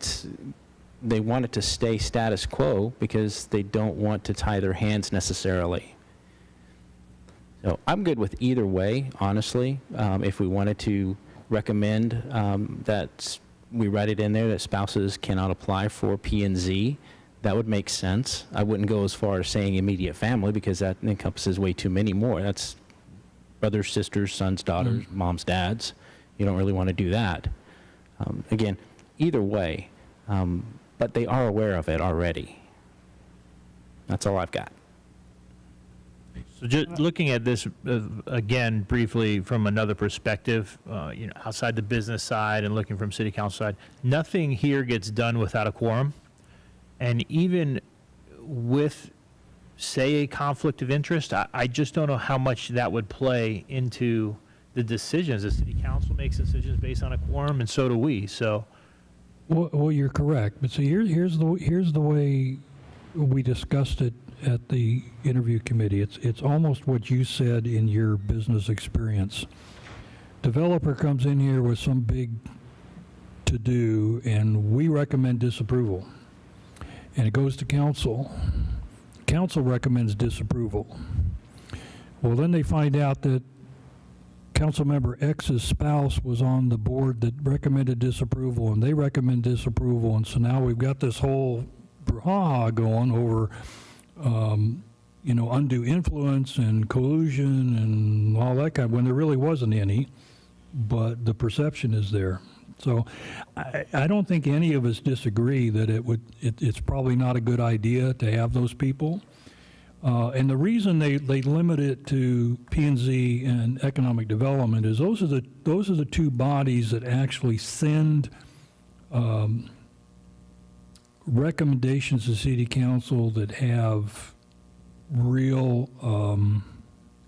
they want it to stay status quo because they don't want to tie their hands necessarily. So I'm good with either way, honestly. If we wanted to recommend that we write it in there that spouses cannot apply for P&Z, that would make sense. I wouldn't go as far as saying immediate family because that encompasses way too many more. That's brothers, sisters, sons, daughters, moms, dads. You don't really want to do that. Again, either way, but they are aware of it already. That's all I've got. So just looking at this again briefly from another perspective, outside the business side and looking from city council side, nothing here gets done without a quorum. And even with, say, a conflict of interest, I just don't know how much that would play into the decisions. The city council makes decisions based on a quorum, and so do we. So, Well, you're correct. But see, here's the way we discussed it at the interview committee. It's almost what you said in your business experience. Developer comes in here with some big to-do, and we recommend disapproval. And it goes to council. Council recommends disapproval. Well, then they find out that Councilmember X's spouse was on the board that recommended disapproval, and they recommend disapproval, and so now we've got this whole brouhaha going over, undue influence and collusion and all that kind, when there really wasn't any, but the perception is there. So I don't think any of us disagree that it's probably not a good idea to have those people. And the reason they limit it to P&Z and economic development is those are the two bodies that actually send recommendations to city council that have real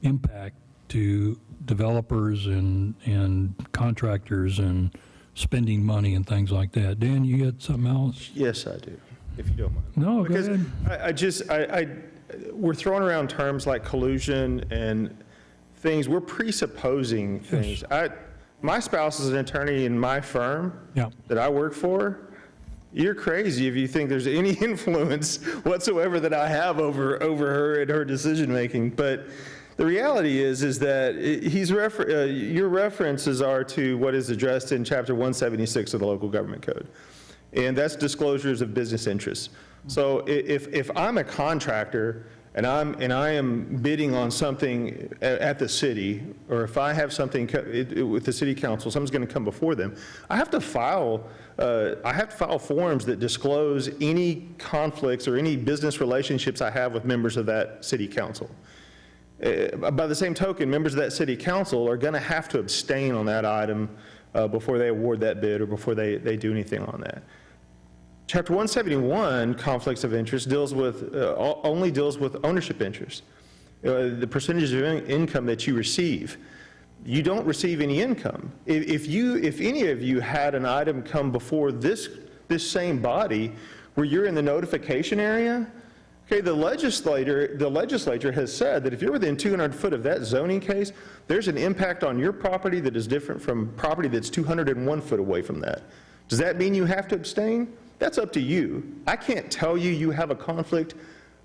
impact to developers and contractors and spending money and things like that. Dan, you had something else? Yes, I do, if you don't mind. No, because go ahead. We're throwing around terms like collusion and things. We're presupposing things. Yes. My spouse is an attorney in my firm that I work for. You're crazy if you think there's any influence whatsoever that I have over her and her decision making. But the reality is that your references are to what is addressed in Chapter 176 of the Local Government Code, and that's disclosures of business interests. So if I'm a contractor and I am bidding on something at the city, or if I have something with the city council, something's going to come before them, I have to file forms that disclose any conflicts or any business relationships I have with members of that city council. By the same token, members of that city council are going to have to abstain on that item before they award that bid or before they do anything on that. Chapter 171, conflicts of interest, only deals with ownership interest, the percentage of income that you receive. You don't receive any income. If any of you had an item come before this same body where you're in the notification area, okay, the legislature has said that if you're within 200 foot of that zoning case, there's an impact on your property that is different from property that's 201 foot away from that. Does that mean you have to abstain? That's up to you. I can't tell you you have a conflict.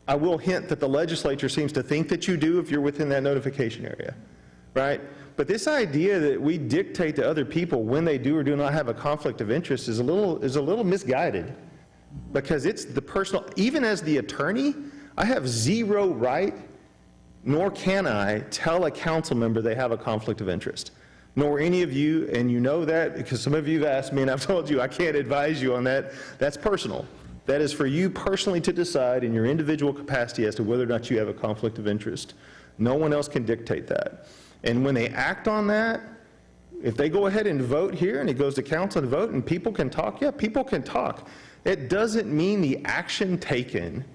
I will hint that the legislature seems to think that you do if you're within that notification area, right? But this idea that we dictate to other people when they do or do not have a conflict of interest is a little misguided, because it's the personal. Even as the attorney, I have zero right, nor can I tell a council member they have a conflict of interest. Nor any of you, and you know that because some of you have asked me and I've told you I can't advise you on that. That's personal. That is for you personally to decide in your individual capacity as to whether or not you have a conflict of interest. No one else can dictate that. And when they act on that, if they go ahead and vote here and it goes to council to vote and people can talk, yeah, people can talk. It doesn't mean the action taken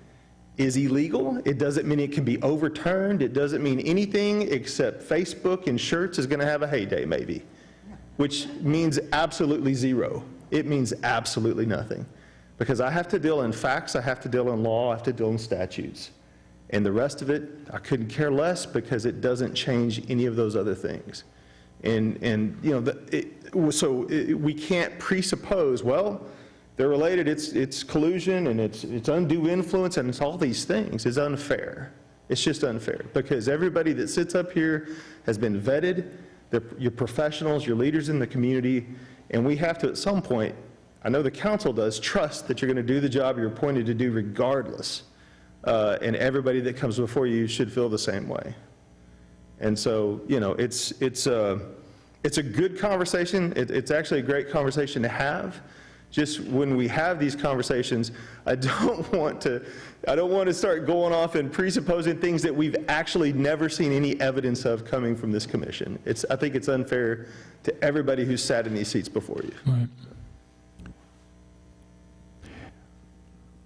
is illegal. It doesn't mean it can be overturned. It doesn't mean anything except Facebook and Schertz is going to have a heyday maybe, which means absolutely zero. It means absolutely nothing, because I have to deal in facts, I have to deal in law, I have to deal in statutes. And the rest of it, I couldn't care less because it doesn't change any of those other things. And you know, we can't presuppose, well, they're related, it's collusion and it's undue influence and it's all these things. It's unfair. It's just unfair because everybody that sits up here has been vetted. You're professionals, you're leaders in the community, and we have to at some point, I know the council does, trust that you're going to do the job you're appointed to do regardless. And everybody that comes before you should feel the same way. And so, you know, it's a good conversation. It's actually a great conversation to have. Just when we have these conversations, I don't want to start going off and presupposing things that we've actually never seen any evidence of coming from this commission. I think it's unfair to everybody who's sat in these seats before you. Right.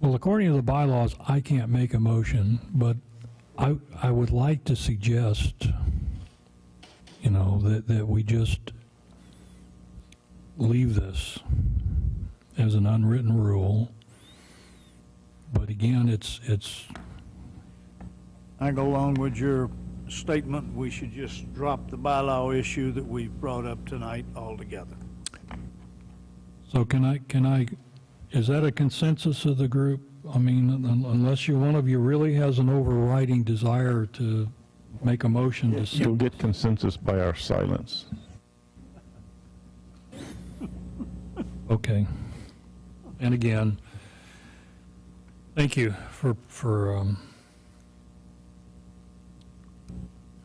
Well, according to the bylaws, I can't make a motion, but I would like to suggest, you know, that we just leave this as an unwritten rule. But again, it's. I go along with your statement. We should just drop the bylaw issue that we brought up tonight altogether. So can I, is that a consensus of the group? I mean, unless one of you really has an overriding desire to make a motion to. You'll get consensus by our silence. Okay. And again, thank you for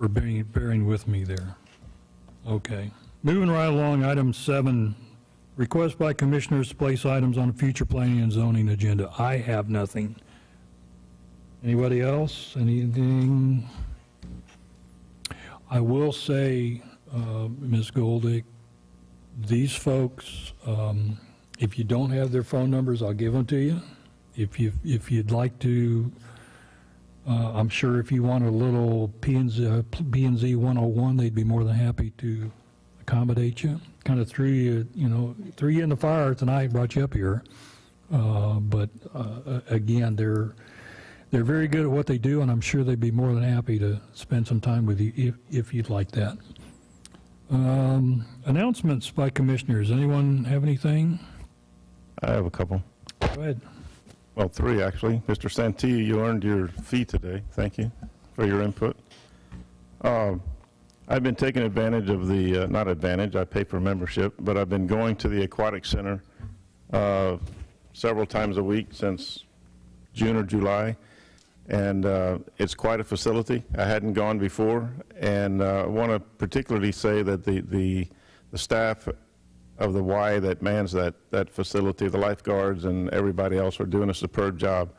bearing with me there. Okay. Moving right along, item 7, request by commissioners to place items on a future planning and zoning agenda. I have nothing. Anybody else? Anything? I will say, Ms. Goldick, these folks, if you don't have their phone numbers, I'll give them to you. If you'd like to, I'm sure if you want a little P&Z 101, they'd be more than happy to accommodate you. Kind of threw you in the fire tonight, brought you up here. But again, they're very good at what they do, and I'm sure they'd be more than happy to spend some time with you if you'd like that. Announcements by commissioners. Anyone have anything? I have a couple. Go ahead. Well, 3 actually. Mr. Santee, you earned your fee today. Thank you for your input. I've been taking advantage of the, not advantage, I pay for membership, but I've been going to the Aquatic Center several times a week since June or July, and it's quite a facility. I hadn't gone before, and I want to particularly say that the staff of the Y that mans that facility, the lifeguards and everybody else are doing a superb job.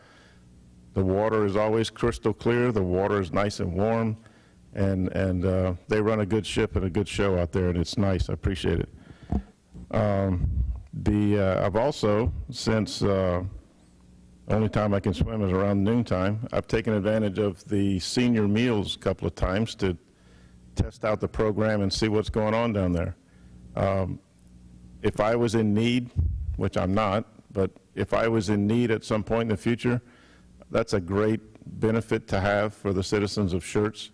The water is always crystal clear, the water is nice and warm, and they run a good ship and a good show out there, and it's nice. I appreciate it. I've also, since only time I can swim is around noontime, I've taken advantage of the senior meals a couple of times to test out the program and see what's going on down there. If I was in need, which I'm not, but if I was in need at some point in the future, that's a great benefit to have for the citizens of Schertz.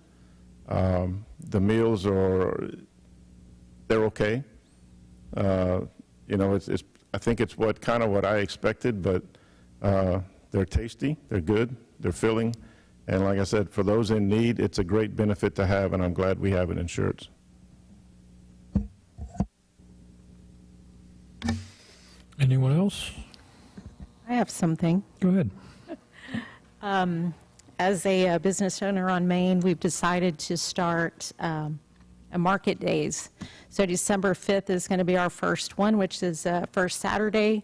The meals they're okay. You know, I think it's kind of what I expected, but they're tasty, they're good, they're filling, and like I said, for those in need, it's a great benefit to have, and I'm glad we have it in Schertz. Anyone else? I have something. Go ahead. As a business owner on Main, we've decided to start a market days. So December 5th is going to be our first one, which is first Saturday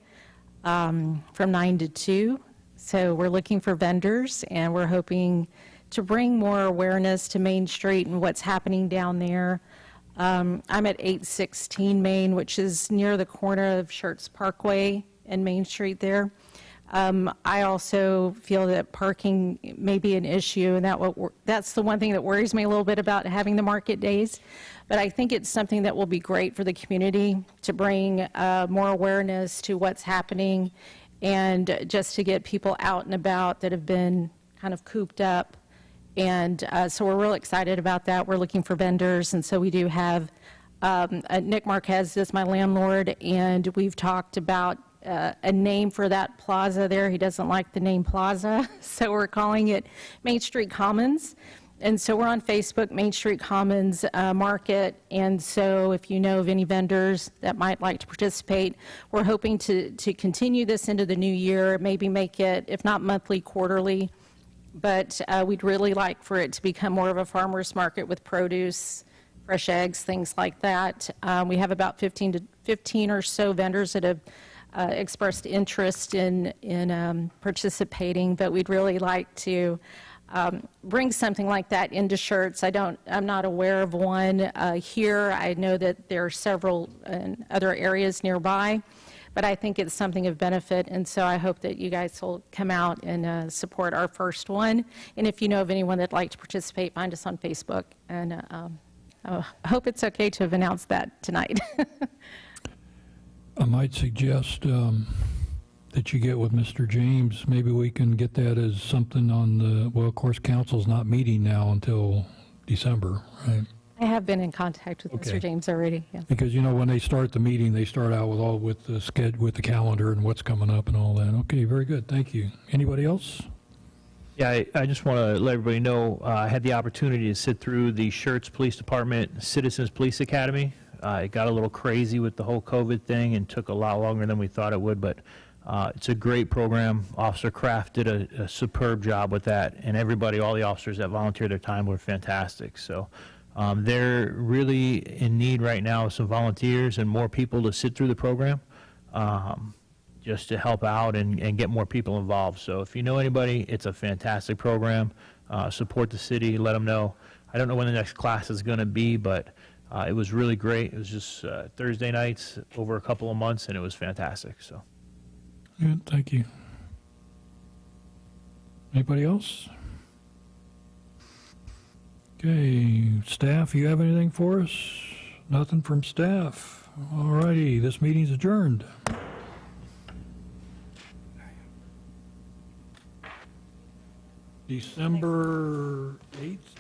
from 9 to 2. So we're looking for vendors, and we're hoping to bring more awareness to Main Street and what's happening down there. I'm at 816 Main, which is near the corner of Schertz Parkway and Main Street there. I also feel that parking may be an issue, and that's the one thing that worries me a little bit about having the market days. But I think it's something that will be great for the community to bring more awareness to what's happening, and just to get people out and about that have been kind of cooped up And so we're real excited about that. We're looking for vendors, and so we do have Nick Marquez is my landlord, and we've talked about a name for that plaza there. He doesn't like the name plaza, so we're calling it Main Street Commons. And so we're on Facebook, Main Street Commons Market, and so if you know of any vendors that might like to participate, we're hoping to continue this into the new year, maybe make it, if not monthly, quarterly, but we'd really like for it to become more of a farmer's market with produce, fresh eggs, things like that. We have about 15 or so vendors that have expressed interest in participating, but we'd really like to bring something like that into Schertz. I'm not aware of one here. I know that there are several in other areas nearby, but I think it's something of benefit, and so I hope that you guys will come out and support our first one. And if you know of anyone that'd like to participate, find us on Facebook, and I hope it's okay to have announced that tonight. I might suggest that you get with Mr. James. Maybe we can get that as something on the, well, of course, council's not meeting now until December, right? I have been in contact with Okay. Mr. James already, yeah. Because, you know, when they start the meeting, they start out with the calendar and what's coming up and all that. Okay, very good, thank you. Anybody else? Yeah, I just want to let everybody know, I had the opportunity to sit through the Schertz Police Department Citizens Police Academy. It got a little crazy with the whole COVID thing and took a lot longer than we thought it would, but it's a great program. Officer Kraft did a superb job with that, and everybody, all the officers that volunteered their time were fantastic. So they're really in need right now of some volunteers and more people to sit through the program, just to help out and get more people involved. So if you know anybody, it's a fantastic program. Support the city, let them know. I don't know when the next class is going to be, but it was really great. It was just Thursday nights over a couple of months, and it was fantastic. So, Good, thank you. Anybody else? Okay, staff, you have anything for us? Nothing from staff. All righty, this meeting's adjourned. December 8th,